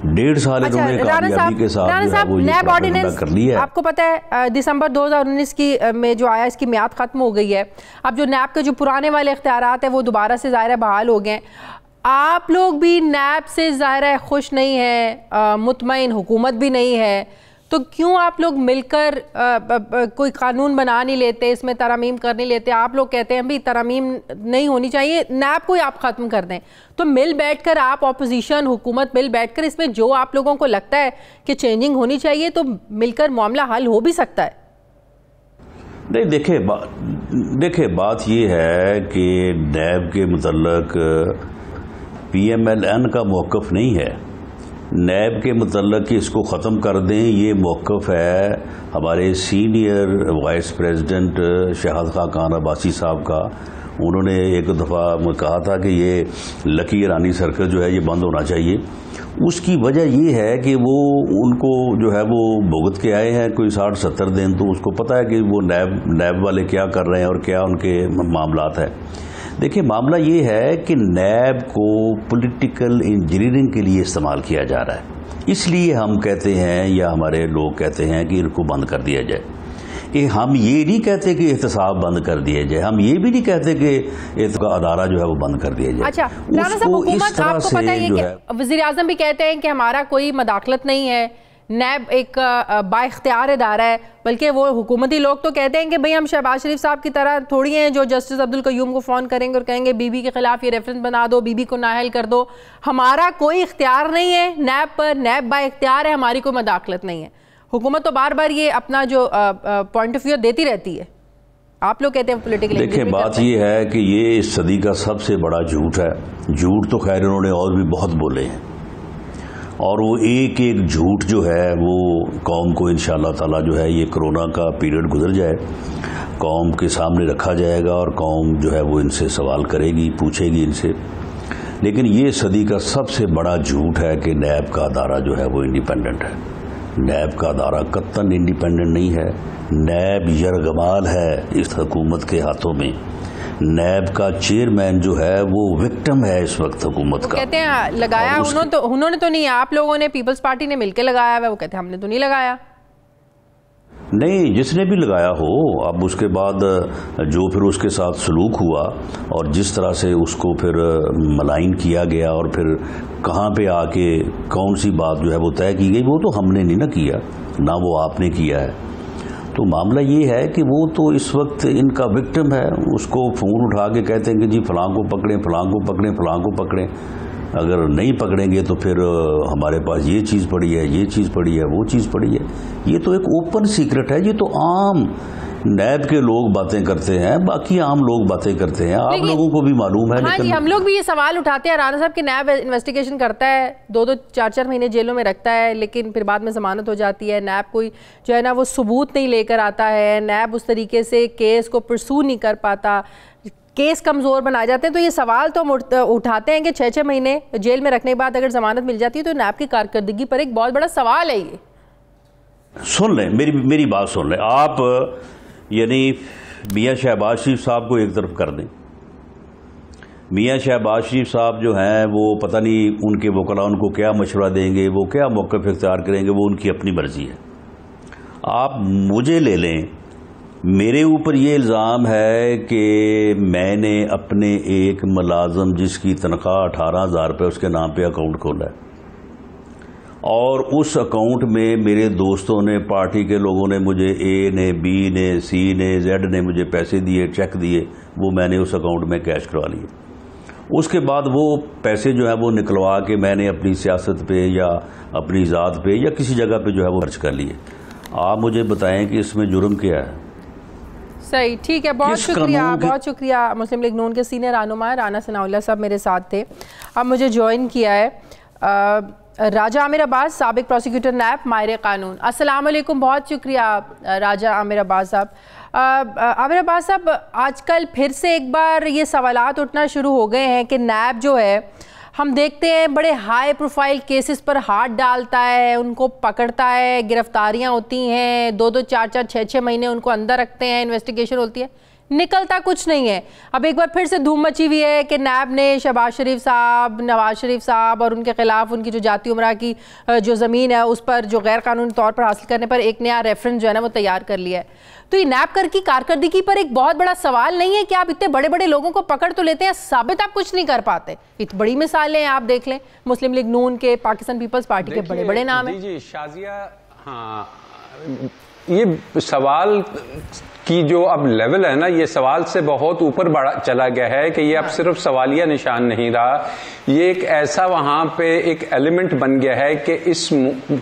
1.5 साल इन्होंने कामयाबी के साथ जो है वो ये प्रोपेगेंडा कर लिया है। आपको पता है दिसंबर 2019 की में जो आया, इसकी मियाद खत्म हो गई है। अब जो नैब के जो पुराने वाले इख्तियारात है वो दोबारा से ज़ाहिर बहाल हो गए। आप लोग भी नैब से ज़ाहिर है खुश नहीं है, मुतमईन हुकूमत भी नहीं है, तो क्यों आप लोग मिलकर कोई कानून बना नहीं लेते, इसमें तरमीम कर नहीं लेते? आप लोग कहते हैं भी तरमीम नहीं होनी चाहिए, नैब को ही आप ख़त्म कर दें। तो मिल बैठकर आप ऑपोजिशन हुकूमत मिल बैठकर इसमें जो आप लोगों को लगता है कि चेंजिंग होनी चाहिए, तो मिलकर मामला हल हो भी सकता है। नहीं, देखे बात ये है कि नैब के मुतल्लक PMLN का मौक़िफ़ नहीं है। नैब के मुतल्लक कि इसको ख़त्म कर दें, ये मौक़िफ़ है हमारे senior vice president Shahad Khan Abbasi साहब का। उन्होंने एक दफ़ा कहा था कि ये लकी ईरानी सर्कल जो है ये बंद होना चाहिए। उसकी वजह ये है कि वो उनको जो है वो भुगत के आए हैं कोई 60-70 दिन, तो उसको पता है कि वो नैब वाले क्या कर रहे हैं और क्या उनके मामलात है। देखिए, मामला ये है कि नैब को पॉलिटिकल इंजीनियरिंग के लिए इस्तेमाल किया जा रहा है। इसलिए हम कहते हैं या हमारे लोग कहते हैं कि इनको बंद कर दिया जाए। हम ये नहीं कहते कि एहतसाब बंद कर दिया जाए, हम ये भी नहीं कहते कि इसका अदारा जो है वो बंद कर दिया जाए। अच्छा, राना साहब, हुकूमत आपको पता है कि वज़ीर आज़म भी कहते हैं कि हमारा कोई मदाखलत नहीं है, नैब एक बाइख्तियार इदारा है, बल्कि वो हुकूमती लोग तो कहते हैं कि भाई हम शहबाज शरीफ साहब की तरह थोड़ी हैं जो जस्टिस अब्दुल कयूम को फ़ोन करेंगे और कहेंगे बीबी के ख़िलाफ़ ये रेफरेंस बना दो, बीबी को नाअहल कर दो। हमारा कोई इख्तियार नहीं है नैब पर, नैब बाइख्तियार है, हमारी कोई मदाखलत नहीं है। हुकूमत तो बार बार ये अपना जो पॉइंट ऑफ व्यू देती रहती है, आप लोग कहते हैं पॉलिटिकल। देखिए बात ये है कि ये इस सदी का सबसे बड़ा झूठ है। झूठ तो खैर इन्होंने और भी बहुत बोले हैं, और वो एक एक झूठ जो है वो कौम को इंशाअल्लाह ताला जो है ये कोरोना का पीरियड गुजर जाए, कौम के सामने रखा जाएगा और कौम जो है वो इनसे सवाल करेगी, पूछेगी इनसे। लेकिन ये सदी का सबसे बड़ा झूठ है कि नैब का अदारा जो है वो इंडिपेंडेंट है। नैब का अदारा कत्तन इंडिपेंडेंट नहीं है। नैब यरगमाल है इस हुकूमत के हाथों में। नैब का चेयरमैन जो है वो विक्टिम है इस वक्त हुकूमत का। कहते हैं लगाया उन्होंने तो नहीं, आप लोगों ने, पीपल्स पार्टी ने मिलकर लगाया है। वो कहते हैं हमने तो नहीं लगाया। नहीं, जिसने भी लगाया हो, अब उसके बाद जो फिर उसके साथ सलूक हुआ और जिस तरह से उसको फिर मलाइन किया गया और फिर कहाँ पे आके कौन सी बात जो है वो तय की गई, वो तो हमने नहीं ना किया, ना वो आपने किया है। तो मामला ये है कि वो तो इस वक्त इनका विक्टिम है। उसको फ़ोन उठा के कहते हैं कि जी फलां को पकड़ें, फलां को पकड़ें, फलां को पकड़ें। अगर नहीं पकड़ेंगे तो फिर हमारे पास ये चीज़ पड़ी है, ये चीज़ पड़ी है, वो चीज़ पड़ी है। ये तो एक ओपन सीक्रेट है। ये तो आम नैब के लोग बातें करते हैं, बाकी आम लोग बातें करते हैं, आप लोगों को भी मालूम है। हाँ जी, हम लोग भी ये सवाल उठाते हैं राना साहब कि नैब इन्वेस्टिगेशन करता है, 2-2, 4-4 महीने जेलों में रखता है, लेकिन फिर बाद में जमानत हो जाती है। नैब कोई जो है ना वो सबूत नहीं लेकर आता है। नैब उस तरीके से केस को परसू नहीं कर पाता, केस कमज़ोर बनाए जाते हैं। तो ये सवाल तो हम उठाते हैं कि 6-6 महीने जेल में रखने के बाद अगर जमानत मिल जाती है तो नैब की कारकर्दगी पर एक बहुत बड़ा सवाल है। ये सुन लें, मेरी बात सुन लें आप, यानी मियाँ शहबाज शरीफ साहब को एक तरफ कर दें। मियाँ शहबाज शरीफ साहब जो हैं वो पता नहीं उनके वकला उनको क्या मशवरा देंगे, वो क्या मौक़िफ़ इख्तियार करेंगे, वो उनकी अपनी मर्जी है। आप मुझे ले लें, मेरे ऊपर ये इल्ज़ाम है कि मैंने अपने एक मुलाज़म जिसकी तनख्वाह 18,000 रुपये उसके नाम पे अकाउंट खोला है, और उस अकाउंट में मेरे दोस्तों ने, पार्टी के लोगों ने मुझे, ए ने, बी ने, सी ने, जेड ने मुझे पैसे दिए, चेक दिए, वो मैंने उस अकाउंट में कैश करवा लिए। उसके बाद वो पैसे जो है वो निकलवा के मैंने अपनी सियासत पे या अपनी ज़ात पे या किसी जगह पे जो है वो खर्च कर लिए। आप मुझे बताएं कि इसमें जुर्म क्या है? सही, ठीक है, बहुत शुक्रिया, बहुत शुक्रिया। मुस्लिम लीग नून के सीनियर रहनुमा राना सनाउल्लाह साहब मेरे साथ थे। अब मुझे ज्वाइन किया है राजा आमिर अब्बास, साबिक प्रोसिक्यूटर नैब, माहिर कानून। अस्सलाम वालेकुम, बहुत शुक्रिया राजा आमिर अब्बास साहब। आमिर अब्बास साहब, आजकल फिर से एक बार ये सवालात उठना शुरू हो गए हैं कि नैब जो है, हम देखते हैं बड़े हाई प्रोफाइल केसेस पर हाथ डालता है, उनको पकड़ता है, गिरफ्तारियां होती हैं, 2-2, 4-4, 6-6 महीने उनको अंदर रखते हैं, इन्वेस्टिगेशन होती है, निकलता कुछ नहीं है। अब एक बार फिर से धूम मची हुई है कि नैब ने शहबाज शरीफ साहब, नवाज शरीफ साहब और उनके खिलाफ उनकी जो जाती उमरा की जो ज़मीन है उस पर जो गैर कानूनी तौर पर हासिल करने पर एक नया रेफरेंस जो है ना वो तैयार कर लिया है। तो ये नैब कर की कारकर्दगी पर एक बहुत बड़ा सवाल नहीं है कि आप इतने बड़े बड़े लोगों को पकड़ तो लेते हैं, साबित आप कुछ नहीं कर पाते। इतनी बड़ी मिसालें आप देख लें, मुस्लिम लीग नून के, पाकिस्तान पीपल्स पार्टी के बड़े बड़े नाम हैं। जी शाजिया, हाँ, ये सवाल की जो अब लेवल है ना, ये सवाल से बहुत ऊपर बढ़ा चला गया है कि ये अब सिर्फ सवालिया निशान नहीं रहा, ये एक ऐसा वहां पे एक एलिमेंट बन गया है कि इस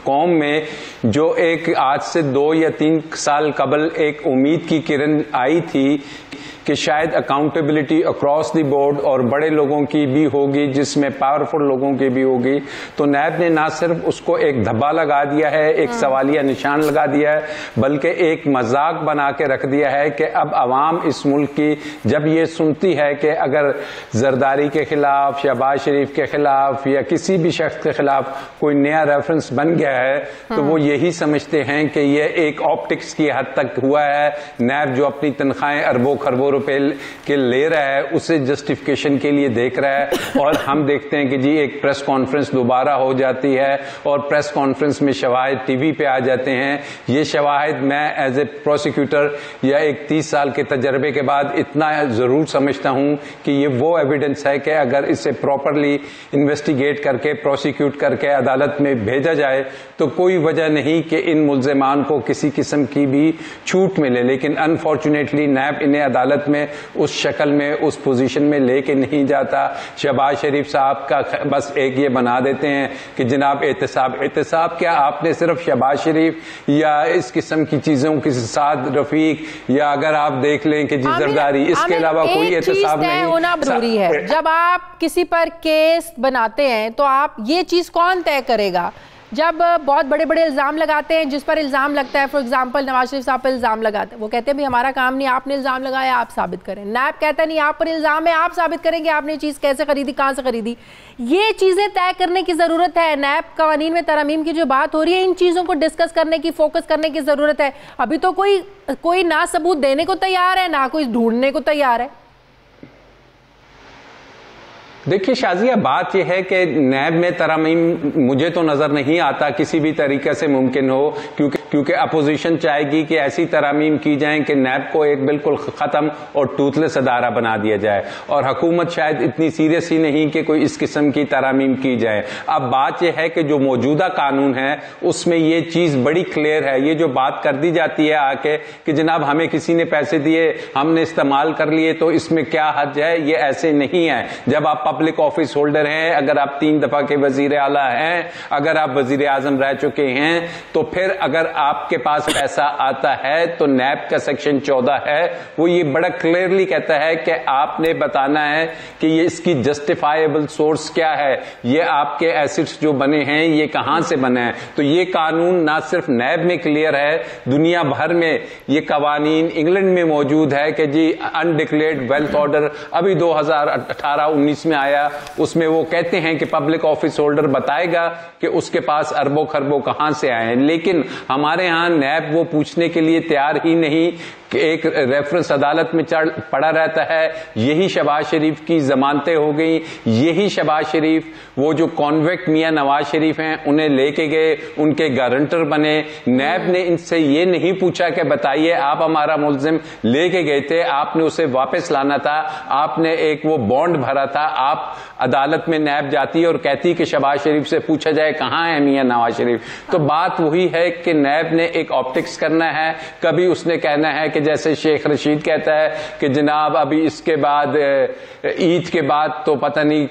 कौम में जो एक आज से 2 या 3 साल कबल एक उम्मीद की किरण आई थी कि शायद अकाउंटेबिलिटी अक्रॉस द बोर्ड और बड़े लोगों की भी होगी, जिसमें पावरफुल लोगों की भी होगी, तो नैब ने ना सिर्फ उसको एक धब्बा लगा दिया है, एक सवालिया निशान लगा दिया है, बल्कि एक मजाक बना के रख दिया है कि अब अवाम इस मुल्क की जब ये सुनती है कि अगर जरदारी के खिलाफ, शहबाज शरीफ के खिलाफ या किसी भी शख्स के खिलाफ कोई नया रेफरेंस बन गया है, तो वो यही समझते हैं कि ये एक ऑप्टिक्स की हद तक हुआ है। नैब जो अपनी तनख्वाहें अरबों खरबों रुपए के ले रहा है उसे जस्टिफिकेशन के लिए देख रहा है। और हम देखते हैं कि जी एक प्रेस कॉन्फ्रेंस दोबारा हो जाती है और प्रेस कॉन्फ्रेंस में शवाहिद टीवी पे आ जाते हैं। ये शवाहिद मैं एज ए प्रोसिक्यूटर या एक 30 साल के तजर्बे के बाद इतना जरूर समझता हूं कि ये वो एविडेंस है कि अगर इसे प्रॉपरली इन्वेस्टिगेट करके प्रोसिक्यूट करके अदालत में भेजा जाए तो कोई वजह नहीं कि इन मुल्जिमान को किसी किस्म की भी छूट मिले। लेकिन अनफॉर्चुनेटली नैब इन्हें अदालत में उस शक्ल में उस पोजीशन में लेके नहीं जाता। शहबाज शरीफ साहब का बस एक ये बना देते हैं कि जनाब एहतसाब क्या आपने सिर्फ शहबाज शरीफ या इस किस्म की चीजों के साथ रफीक या अगर आप देख लें कि जी जरदारी, इसके अलावा कोई एहतसाब नहीं होना जरूरी है। जब आप किसी पर केस बनाते हैं तो आप ये चीज कौन तय करेगा? जब बहुत बड़े बड़े इल्ज़ाम लगाते हैं, जिस पर इल्ज़ाम लगता है, फॉर एग्जांपल नवाज शरीफ साहब पर इल्ज़ाम लगाते हैं, वो कहते हैं भी हमारा काम नहीं, आपने इल्ज़ाम लगाया आप साबित करें। नैब कहता नहीं आप पर इल्ज़ाम है, आप साबित करेंगे आपने चीज़ कैसे खरीदी, कहाँ से खरीदी। ये चीज़ें तय करने की ज़रूरत है। नैब कवानीन में तरमीम की जो बात हो रही है, इन चीज़ों को डिस्कस करने की, फोकस करने की ज़रूरत है। अभी तो कोई ना सबूत देने को तैयार है, ना कोई ढूंढने को तैयार है। देखिए शाजिया, बात यह है कि नैब में तरमीम मुझे तो नजर नहीं आता किसी भी तरीके से मुमकिन हो, क्योंकि अपोजिशन चाहेगी कि ऐसी तरमीम की जाए कि नैब को एक बिल्कुल खत्म और टूथलेस अदारा बना दिया जाए। और हुकूमत शायद इतनी सीरियस ही नहीं कि कोई इस किस्म की तरमीम की जाए। अब बात यह है कि जो मौजूदा कानून है उसमें ये चीज बड़ी क्लियर है। ये जो बात कर दी जाती है आके कि जनाब हमें किसी ने पैसे दिए, हमने इस्तेमाल कर लिए, तो इसमें क्या हर्ज है, ये ऐसे नहीं है। जब आप पब्लिक ऑफिस होल्डर हैं, अगर आप 3 दफा के वजीर आला हैं, अगर आप वजीर आजम रह चुके हैं, तो फिर अगर आपके पास पैसा आता है तो नैब का सेक्शन 14 है, वो ये बड़ा क्लियरली कहता है कि आपने बताना है कि ये इसकी जस्टिफाइबल सोर्स क्या है, ये आपके एसेट्स जो बने हैं ये कहां से बने हैं। तो ये कानून ना सिर्फ नैब में क्लियर है, दुनिया भर में ये कवानीन इंग्लैंड में मौजूद है कि जी अनडिक्लेयर्ड वेल्थ ऑर्डर अभी 2018-19 में आया, उसमें वो कहते हैं कि पब्लिक ऑफिस होल्डर बताएगा कि उसके पास अरबों खरबों कहां से आए हैं। लेकिन हमारे यहां नैब वो पूछने के लिए तैयार ही नहीं कि एक रेफरेंस अदालत में पड़ा रहता है। यही शहबाज शरीफ की जमानतें हो गई, यही शहबाज शरीफ वो जो कॉन्विक्ट मियां नवाज शरीफ हैं उन्हें लेके गए, उनके गारंटर बने। नैब ने इनसे ये नहीं पूछा कि बताइए आप हमारा मुल्जिम लेके गए थे, आपने उसे वापस लाना था, आपने एक वो बॉन्ड भरा था। आप अदालत में नैब जाती और कहती कि शहबाज शरीफ से पूछा जाए कहां है मियां नवाज शरीफ। तो बात वही है कि नैब ने एक ऑप्टिक्स करना है। कभी उसने कहना है कि जैसे शेख रशीद कहता है कि जनाब अभी इसके बाद ईद के बाद तो पता नहीं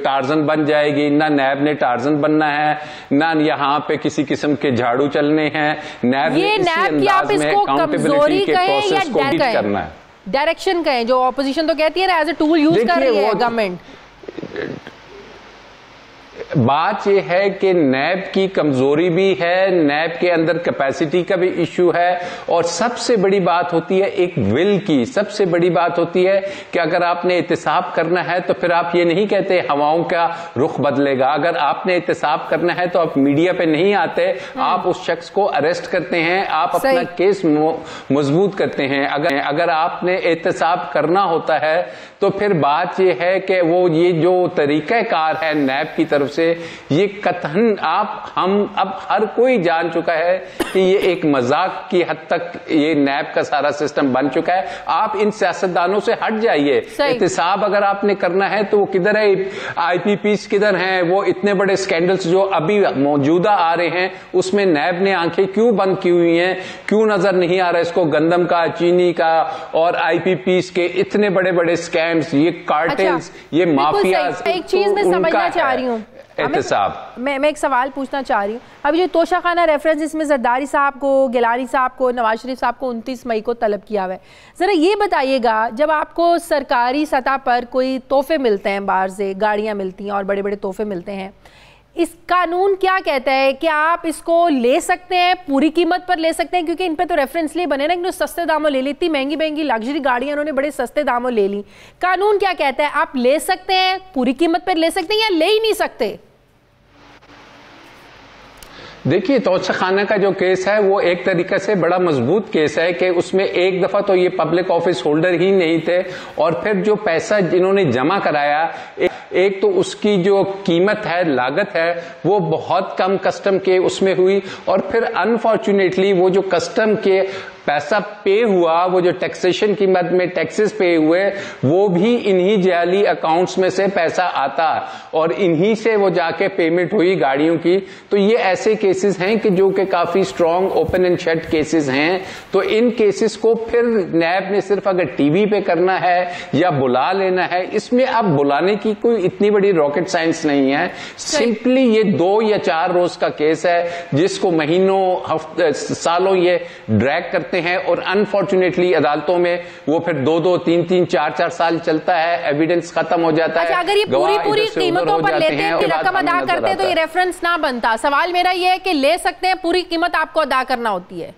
टार्जन बन जाएगी। ना नैब ने टार्जन बनना है, ना यहाँ पे किसी किस्म के झाड़ू चलने हैं। नैब ने इसी अंदाज में अकाउंटेबिलिटी के प्रोसेस को बीट करना है। डायरेक्शन कहें, जो ऑपोजिशन तो कहती है ना एज ए टूल यूज कर रही है गवर्नमेंट। बात यह है कि नैब की कमजोरी भी है, नैब के अंदर कैपेसिटी का भी इश्यू है, और सबसे बड़ी बात होती है एक विल की। सबसे बड़ी बात होती है कि अगर आपने एहतसाब करना है तो फिर आप ये नहीं कहते हवाओं का रुख बदलेगा। अगर आपने एहतसाब करना है तो आप मीडिया पे नहीं आते, आप उस शख्स को अरेस्ट करते हैं, आप अपना केस मजबूत करते हैं। अगर आपने एहतसाब करना होता है तो फिर बात यह है कि वो ये जो तरीक़ाकार है नैब की तरफ से, ये कतन हम अब हर कोई जान चुका है कि ये एक मजाक की हद तक ये नैब का सारा सिस्टम बन चुका है। आप इन सियासतदानों से हट जाइए। एहतसाब अगर आपने करना है तो वो किधर है, IPPs किधर हैं, वो इतने बड़े स्कैंडल्स जो अभी मौजूदा आ रहे हैं उसमें नैब ने आंखें क्यों बंद की हुई हैं, क्यों नजर नहीं आ रहा इसको गंदम का, चीनी का और IPPs के इतने बड़े बड़े स्कैम्स, ये कार्टेल्स, ये माफिया। एक चीज मैं समझना चाह रही हूँ, मैं एक सवाल पूछना चाह रही हूँ। अभी जो तोशाखाना रेफरेंस इसमें जरदारी साहब को, गिलानी साहब को, नवाज शरीफ साहब को 29 मई को तलब किया हुआ है, जरा ये बताइएगा जब आपको सरकारी सतह पर कोई तोहफे मिलते हैं, बाहर से गाड़ियाँ मिलती हैं और बड़े बड़े तोहफे मिलते हैं, इस कानून क्या कहता है कि आप इसको ले सकते हैं, पूरी कीमत पर ले सकते हैं? क्योंकि इन पे तो रेफरेंस लिए बने ना कि सस्ते दामों ले ली, इतनी महंगी महंगी लग्जरी गाड़ियां उन्होंने बड़े सस्ते दामों ले ली। कानून क्या कहता है, आप ले सकते हैं, पूरी कीमत पर ले सकते हैं या ले ही नहीं सकते? देखिए, तोशा खाना का जो केस है वो एक तरीके से बड़ा मजबूत केस है कि उसमें एक दफा तो ये पब्लिक ऑफिस होल्डर ही नहीं थे, और फिर जो पैसा जिन्होंने जमा कराया, एक तो उसकी जो कीमत है, लागत है, वो बहुत कम कस्टम के उसमें हुई, और फिर अनफॉर्चुनेटली वो जो कस्टम के पैसा पे हुआ, वो जो टैक्सेशन की मद में टैक्सेस पे हुए, वो भी इन्हीं जाली अकाउंट्स में से पैसा आता और इन्हीं से वो जाके पेमेंट हुई गाड़ियों की। तो ये ऐसे केसेस हैं कि जो कि काफी strong open and shut cases हैं। तो इन केसेस को फिर नैब ने सिर्फ अगर टीवी पे करना है या बुला लेना है, इसमें अब बुलाने की कोई इतनी बड़ी रॉकेट साइंस नहीं है। सिंपली ये 2 या 4 रोज का केस है जिसको महीनों सालों ये ड्रैग करते हैं, और अनफॉर्चुनेटली अदालतों में वो फिर 2-2, 3-3, 4-4 साल चलता है, एविडेंस खत्म हो जाता है। अगर ये पूरी कीमतों पर लेते हैं, रकम अदा करते हैं, तो ये रेफरेंस ना बनता। सवाल मेरा ये है कि ले सकते हैं, पूरी कीमत आपको अदा करना होती है?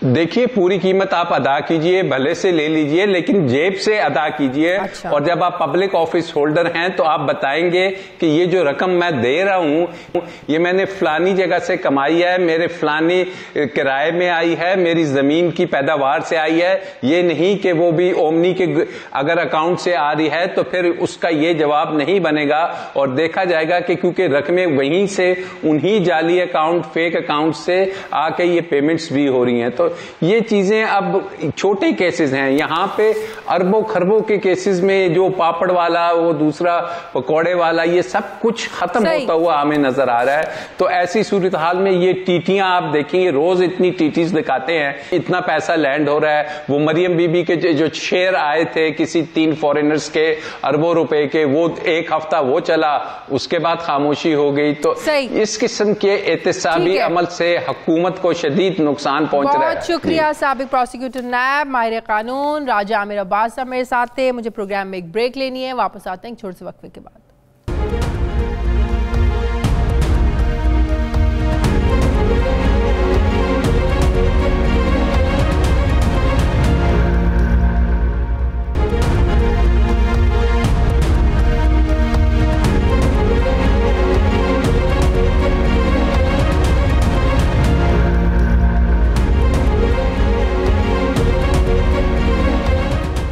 देखिए, पूरी कीमत आप अदा कीजिए, भले से ले लीजिए, लेकिन जेब से अदा कीजिए। अच्छा। और जब आप पब्लिक ऑफिस होल्डर हैं तो आप बताएंगे कि ये जो रकम मैं दे रहा हूं, ये मैंने फलानी जगह से कमाई है, मेरे फलानी किराए में आई है, मेरी जमीन की पैदावार से आई है। ये नहीं कि वो भी ओमनी के अगर अकाउंट से आ रही है तो फिर उसका ये जवाब नहीं बनेगा, और देखा जाएगा कि क्योंकि रकमें वहीं से उन्हीं जाली अकाउंट, फेक अकाउंट से आके ये पेमेंट्स भी हो रही हैं। तो ये चीजें अब छोटे केसेस हैं, यहां पे अरबों खरबों के केसेस में जो पापड़ वाला, वो दूसरा पकौड़े वाला, ये सब कुछ खत्म होता हुआ हमें नजर आ रहा है। तो ऐसी सूरत हाल में ये टीटियां आप देखेंगे, रोज इतनी टीटीज दिखाते हैं, इतना पैसा लैंड हो रहा है। वो मरियम बीबी के जो शेयर आए थे किसी 3 फॉरेनर्स के अरबों रुपए के, वो एक हफ्ता वो चला, उसके बाद खामोशी हो गई। तो इस किस्म के एहतसाबी अमल से हुकूमत को शदीद नुकसान पहुंच रहा है। शुक्रिया। साबिक प्रोसिक्यूटर नैब माहिर कानून राजा आमिर अब्बास साहब मेरे साथ थे। मुझे प्रोग्राम में एक ब्रेक लेनी है, वापस आते हैं छोटे से वक्फे के बाद।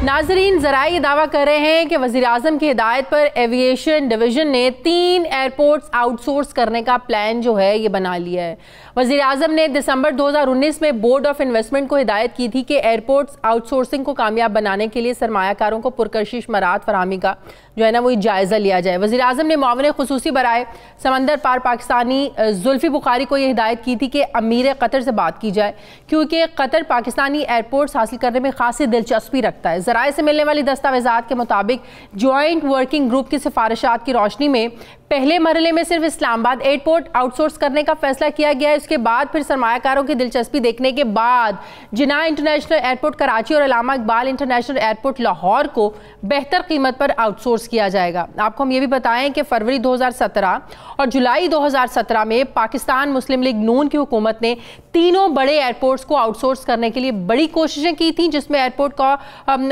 नाजरीन, ज़राए ये दावा कर रहे हैं कि वज़ीर-ए-आज़म की हिदायत पर एविएशन डिवीज़न ने 3 एयरपोर्ट्स आउटसोर्स करने का प्लान जो है ये बना लिया है। वज़ीर-ए-आज़म ने दिसंबर 2019 में बोर्ड ऑफ इन्वेस्टमेंट को हिदायत की थी कि एयरपोर्ट्स आउटसोर्सिंग को कामयाब बनाने के लिए सरमायाकारों को पुरकशिश मराहत फराहमी का जो है ना वो जायज़ा लिया जाए। वज़ीर-ए-आज़म ने मुआविन खुसूसी बराए समंदर पार पाकिस्तानी जुल्फ़ी बुखारी को यह हिदायत की थी कि अमीर कतर से बात की जाए, क्योंकि कतर पाकिस्तानी एयरपोर्ट्स हासिल करने में खासी दिलचस्पी रखता है। ज़राए से मिलने वाली दस्तावेज़ात के मुताबिक जॉइंट वर्किंग ग्रुप की सिफारिशात की रोशनी में पहले मरहले में सिर्फ इस्लामाबाद एयरपोर्ट आउटसोर्स करने का फैसला किया गया है। इसके बाद फिर सरमायाकारों की दिलचस्पी देखने के बाद जिना इंटरनेशनल एयरपोर्ट कराची और अल्लामा इकबाल इंटरनेशनल एयरपोर्ट लाहौर को बेहतर कीमत पर आउटसोर्स किया जाएगा। आपको हम ये भी बताएं कि फरवरी 2017 और जुलाई 2017 में पाकिस्तान मुस्लिम लीग नून की हुकूमत ने तीनों बड़े एयरपोर्ट्स को आउटसोर्स करने के लिए बड़ी कोशिशें की थी, जिसमें एयरपोर्ट का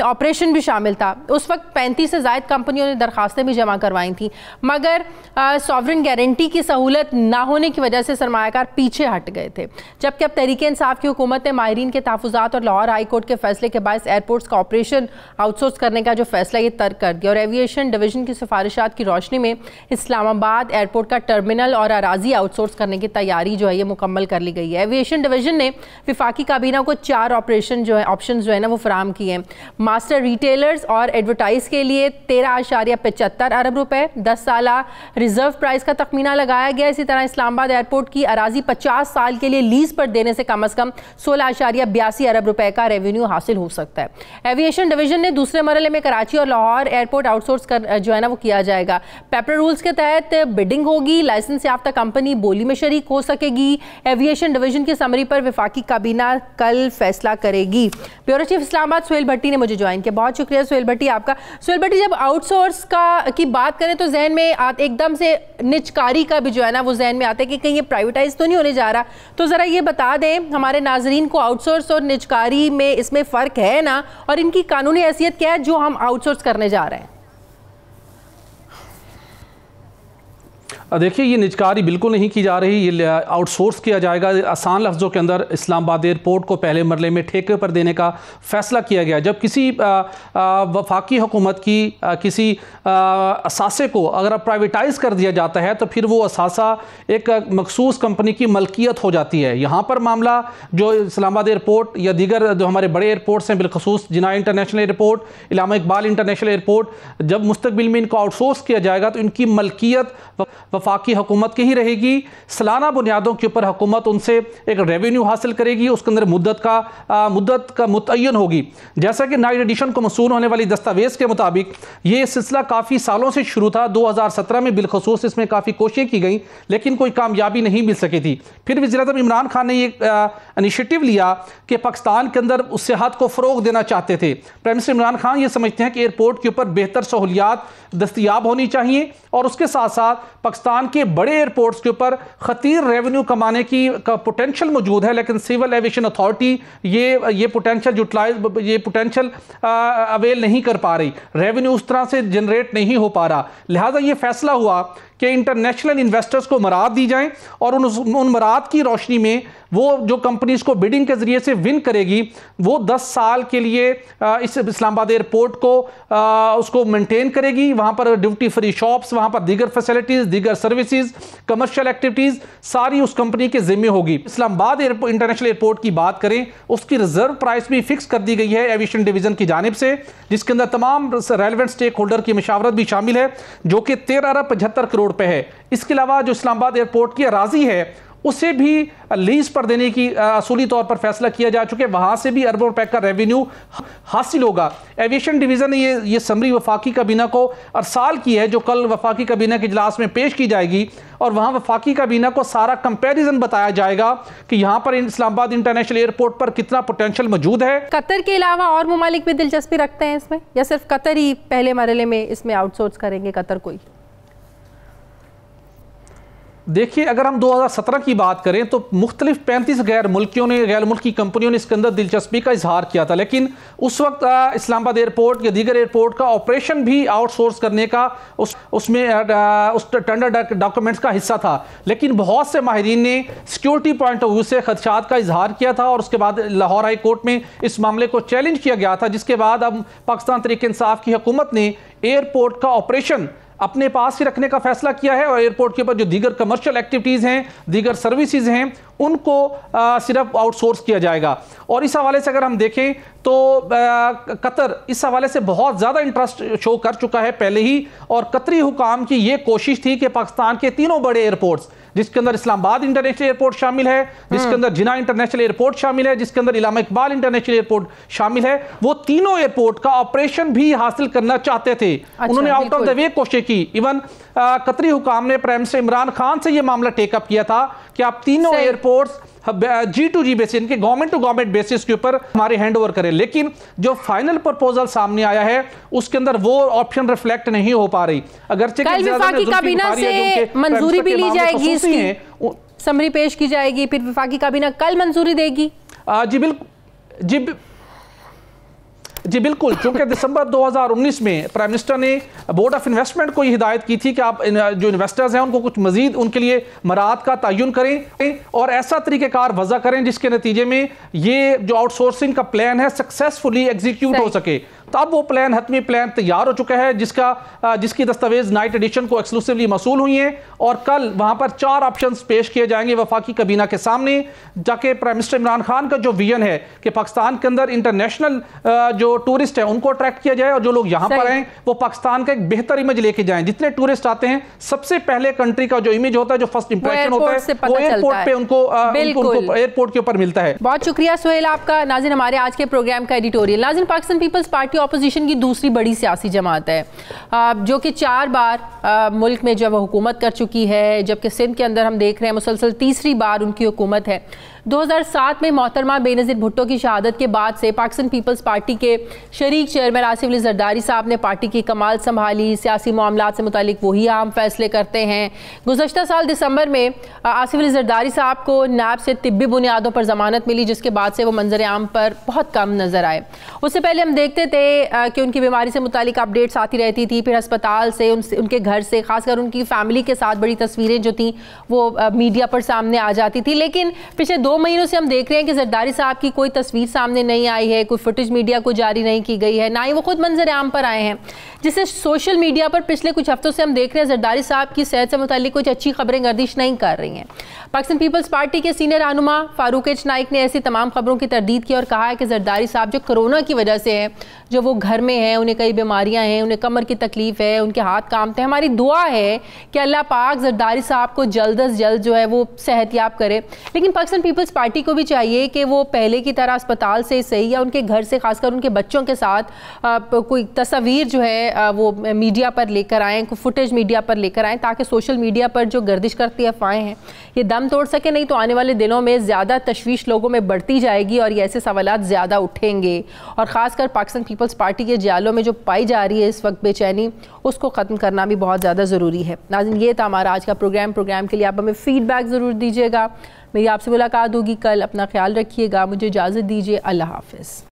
ऑपरेशन भी शामिल था। उस वक्त 35 से ज़ायद कंपनियों ने दरखास्तें भी जमा करवाई थी, मगर सॉवरेन गारंटी की सहूलत ना होने की वजह से सरमायाकार पीछे हट गए थे। जबकि अब तहरीक इंसाफ की हुकूमत ने माहिरीन के तहफ़्फ़ुज़ात और लाहौर हाई कोर्ट के फैसले के बायस एयरपोर्ट्स का ऑपरेशन आउटसोर्स करने का जो फैसला ये तर्क कर दिया, और एविएशन डिवीज़न की सिफारिशात की रोशनी में इस्लामाबाद एयरपोर्ट का टर्मिनल और अराजी आउटसोर्स करने की तैयारी जो है ये मुकम्मल कर ली गई है। एविएशन डिवीज़न ने विफाकी काबीना को 4 ऑपरेशन जो है ऑप्शन जो है ना वो फराम किए हैं। मास्टर रिटेलर्स और एडवर्टाइज के लिए 13.75 अरब रुपए 10 साला रिजर्व प्राइस का तखमीना लगाया गया। इसी तरह इस्लामाबाद एयरपोर्ट की अराजी 50 साल के लिए लीज पर देने से कम 16.82 अरब रुपए का रेवेन्यू हासिल हो सकता है। एविएशन डिवीजन ने दूसरे मरहले में कराची और लाहौर एयरपोर्ट आउटसोर्स कर जो है ना वो किया जाएगा। पेपर रूल्स के तहत बिडिंग होगी, लाइसेंस याफ्ता कंपनी बोली में शरीक हो सकेगी। एविएशन डिवीजन की समरी पर विफाकी काबीना कल फैसला करेगी। ब्यूरो चीफ इस्लामाबाद सुहेल भट्टी ने मुझे ज्वाइन किया। बहुत शुक्रिया सुहेल भट्टी आपका। सुहेल भट्टी, जब आउटसोर्स की बात करें तो जहन में एकदम से निजकारी का भी जो है ना वो जहन में आता है कि कहीं ये प्राइवेटाइज तो नहीं होने जा रहा। तो जरा ये बता दें हमारे नाजरीन को, आउटसोर्स और निजकारी में इसमें फर्क है ना, और इनकी कानूनी हैसियत क्या है जो हम आउटसोर्स करने जा रहे हैं? देखिए, ये निजकारी बिल्कुल नहीं की जा रही, ये आउटसोर्स किया जाएगा। आसान लफ्ज़ों के अंदर इस्लामाबाद एयरपोर्ट को पहले मरले में ठेके पर देने का फ़ैसला किया गया। जब किसी वफाकी हुकूमत की किसी असासे को अगर प्राइवेटाइज़ कर दिया जाता है तो फिर वो असासा एक मखसूस कंपनी की मलकियत हो जाती है। यहाँ पर मामला जो इस्लामाबाद एयरपोर्ट या दीगर जो हमारे बड़े एयरपोर्ट्स हैं, बिलखसूस Jinnah international airport, Allama Iqbal international airport, जब मुस्तकबिल में इनको आउटसोर्स किया जाएगा तो इनकी मलकियत वफाकी हुकूमत की ही रहेगी। सालाना बुनियादों के ऊपर हुकूमत उनसे एक रेवेन्यू हासिल करेगी, उसके अंदर मुद्दत का मुतय्यन होगी। जैसा कि नाइट एडिशन को मसूल होने वाली दस्तावेज़ के मुताबिक ये सिलसिला काफ़ी सालों से शुरू था। 2017 में बिलखसूस इसमें काफ़ी कोशिशें की गई लेकिन कोई कामयाबी नहीं मिल सकी थी। फिर वज़ीर-ए-आज़म इमरान खान ने ये इनिशिएटिव लिया कि पाकिस्तान के अंदर उस सेहत को फ़रोग देना चाहते थे। प्राइम मिनिस्टर इमरान खान ये समझते हैं कि एयरपोर्ट के ऊपर बेहतर सहूलियात दस्तयाब होनी चाहिए और उसके साथ साथ पाकिस्तान के बड़े एयरपोर्ट्स के ऊपर खतीर रेवेन्यू कमाने का पोटेंशियल मौजूद है, लेकिन सिविल एविएशन अथॉरिटी ये पोटेंशियल अवेल नहीं कर पा रही, रेवेन्यू उस तरह से जनरेट नहीं हो पा रहा। लिहाजा ये फैसला हुआ कि इंटरनेशनल इन्वेस्टर्स को मराद दी जाएं और उन मराद की रोशनी में वो जो कंपनीज को बिडिंग के जरिए से विन करेगी वो 10 साल के लिए इस इस्लामाबाद एयरपोर्ट को उसको मेंटेन करेगी। वहाँ पर ड्यूटी फ्री शॉप्स, वहाँ पर दीगर फैसिलिटीज़, दीगर सर्विसेज, कमर्शियल एक्टिविटीज़ सारी उस कंपनी के जिम्मे होगी। इस्लामाबाद इंटरनेशनल एयरपोर्ट की बात करें, उसकी रिजर्व प्राइस भी फिक्स कर दी गई है एविएशन डिवीज़न की जानिब से, जिसके अंदर तमाम रेलेवेंट स्टेक होल्डर की मशावरत भी शामिल है, जो कि 13 अरब 75 करोड़ पे है। इसके अलावा जो इस्लामाबाद एयरपोर्ट की अराजी है उसे भी लीज पर देने की असूली तौर पर फैसला किया जा चुका है, वहां से भी अरबों रुपए का रेवेन्यू हासिल होगा। एविएशन डिवीजन ने ये समरी वफाकी काबीना को अरसाल की है, जो कल वफाकी काबीना के इजलास में पेश की जाएगी और वहां वफाकी काबीना को सारा कंपैरिजन बताया जाएगा कि यहां पर इस्लामाबाद इंटरनेशनल एयरपोर्ट पर कितना पोटेंशियल मौजूद है। कतर के अलावा और ममालिक भी दिलचस्पी रखते हैं इसमें, या सिर्फ कतर ही पहले मरहले में इसमें आउटसोर्स करेंगे कतर कोई? देखिए, अगर हम 2017 की बात करें तो मुख्तलिफ 35 गैर मुल्की कंपनियों ने इसके अंदर दिलचस्पी का इजहार किया था, लेकिन उस वक्त इस्लामाबाद एयरपोर्ट या दीगर एयरपोर्ट का ऑपरेशन भी आउटसोर्स करने का उसमें उस टेंडर डॉक्यूमेंट्स का हिस्सा था। लेकिन बहुत से माहिरीन ने सिक्योरिटी पॉइंट ऑफ व्यू से खदशात का इजहार किया था और उसके बाद लाहौर हाई कोर्ट में इस मामले को चैलेंज किया गया था, जिसके बाद अब पाकिस्तान तहरीक इंसाफ की हुकूमत ने एयरपोर्ट का ऑपरेशन अपने पास ही रखने का फैसला किया है और एयरपोर्ट के ऊपर जो दीगर कमर्शियल एक्टिविटीज़ हैं, दीगर सर्विसेज हैं, उनको सिर्फ आउटसोर्स किया जाएगा। और इस हवाले से अगर हम देखें तो कतर इस हवाले से बहुत ज़्यादा इंटरेस्ट शो कर चुका है पहले ही, और कतरी हुकाम की ये कोशिश थी कि पाकिस्तान के तीनों बड़े एयरपोर्ट्स, जिसके अंदर इस्लामाबाद इंटरनेशनल एयरपोर्ट शामिल है, जिसके अंदर जिना इंटरनेशनल एयरपोर्ट शामिल है, जिसके अंदर इलामा इकबाल इंटरनेशनल एयरपोर्ट शामिल है, वो तीनों एयरपोर्ट का ऑपरेशन भी हासिल करना चाहते थे। उन्होंने आउट ऑफ द वे कोशिश की। इवन कतरी हुकाम ने प्राइम मिनिस्टर इमरान खान से यह मामला टेकअप किया था कि आप तीनों एयरपोर्ट्स G2G बेसिस, इनके गवर्नमेंट टू गवर्नमेंट बेसिस के ऊपर हमारे हैंड ओवर करें। लेकिन जो फाइनल प्रपोजल सामने आया है उसके अंदर वो ऑप्शन रिफ्लेक्ट नहीं हो पा रही। अगरचे वफाकी काबीना से मंजूरी भी ली जाएगी, इसकी समरी पेश की जाएगी, फिर वफाकी काबीना कल मंजूरी देगी। जी बिल्कुल, क्योंकि दिसंबर 2019 में प्राइम मिनिस्टर ने बोर्ड ऑफ इन्वेस्टमेंट को हिदायत की थी कि आप जो इन्वेस्टर्स हैं उनको कुछ मजीद उनके लिए मराद का तयन करें और ऐसा तरीक़ेकार वज़ा करें जिसके नतीजे में ये जो आउटसोर्सिंग का प्लान है सक्सेसफुली एग्जीक्यूट हो सके। तो अब वो प्लान, हतमी प्लान तैयार हो चुका है, जिसकी दस्तावेज नाइट एडिशन को एक्सक्लूसिवली मसूल हुई हैं और कल वहां पर 4 ऑप्शंस पेश किए जाएंगे वफाकी काबीना के सामने, जाके प्राइम मिनिस्टर इमरान खान का जो विजन है कि पाकिस्तान के अंदर इंटरनेशनल जो टूरिस्ट है उनको अट्रैक्ट किया जाए और जो लोग यहाँ पर आए वो पाकिस्तान का एक बेहतर इमेज लेके जाएं। जितने टूरिस्ट आते हैं सबसे पहले कंट्री का जो इमेज होता है, जो फर्स्ट इंप्रेशन होता है, वो एयरपोर्ट पे उनको एयरपोर्ट के ऊपर मिलता है। बहुत शुक्रिया सुहेल आपका। नाज़रीन, हमारे आज के प्रोग्राम का एडिटोरियल। नाज़रीन, पाकिस्तान पीपल्स पार्टी अपोजिशन की दूसरी बड़ी सियासी जमात है, जो कि 4 बार मुल्क में जब हुकूमत कर चुकी है, जबकि सिंध के अंदर हम देख रहे हैं मुसलसल तीसरी बार उनकी हुकूमत है। 2007 में मोहतरमा बेनज़ीर भुट्टो की शहादत के बाद से पाकिस्तान पीपल्स पार्टी के शरीक चेयरमैन आसिफ अली जरदारी साहब ने पार्टी की कमाल संभाली, सियासी मामलात से मुतालिक वही अहम फैसले करते हैं। गुज़श्ता साल दिसंबर में आसिफ अली जरदारी साहब को नैब से तिब्बी बुनियादों पर जमानत मिली, जिसके बाद से वो मंजर आम पर बहुत कम नजर आए। उससे पहले हम देखते थे कि उनकी बीमारी से मुतालिक अपडेट्स आती रहती थी, फिर अस्पताल से, उनके घर से, खासकर उनकी फैमिली के साथ बड़ी तस्वीरें जो थी वो मीडिया पर सामने आ जाती थी। लेकिन पिछले 2 महीनों से हम देख रहे हैं कि जरदारी साहब की कोई तस्वीर सामने नहीं आई है, कोई फुटेज मीडिया को जारी नहीं की गई है, ना ही वो खुद मंजर आम पर आए हैं। जिससे सोशल मीडिया पर पिछले कुछ हफ्तों से हम देख रहे हैं जरदारी साहब की सेहत से मुतालिक कुछ अच्छी खबरें गर्दिश नहीं कर रही हैं। पाकिस्तान पीपल्स पार्टी के सीनियर रहनुमा फारूक एच नाइक ने ऐसी तमाम खबरों की तरदीद की और कहा है कि जरदारी साहब जो कोरोना की वजह से है, जो वो घर में हैं, उन्हें कई बीमारियां हैं, उन्हें कमर की तकलीफ है, उनके हाथ कामते हैं। हमारी दुआ है कि अल्लाह पाक जरदारी साहब को जल्द अज जल्द जो है वो सेहतयाब करे। लेकिन पाकिस्तान पीपल्स पार्टी को भी चाहिए कि वो पहले की तरह अस्पताल से सही या उनके घर से, खासकर उनके बच्चों के साथ कोई तस्वीर जो है वो मीडिया पर लेकर आएँ, कोई फुटेज मीडिया पर लेकर आएँ, ताकि सोशल मीडिया पर जो गर्दिश करती अफवाहें हैं ये दम तोड़ सके। नहीं तो आने वाले दिनों में ज़्यादा तशवीश लोगों में बढ़ती जाएगी और ये ऐसे सवालात ज़्यादा उठेंगे। और ख़ासकर पाकिस्तान पीपल्स पार्टी के जालों में जो पाई जा रही है इस वक्त बेचैनी, उसको ख़त्म करना भी बहुत ज़्यादा ज़रूरी है। नाज़रीन, ये था हमारा आज का प्रोग्राम के लिए आप हमें फ़ीडबैक ज़रूर दीजिएगा। मेरी आपसे मुलाकात होगी कल। अपना ख्याल रखिएगा। मुझे इजाज़त दीजिए। अल्लाह हाफ़िज़।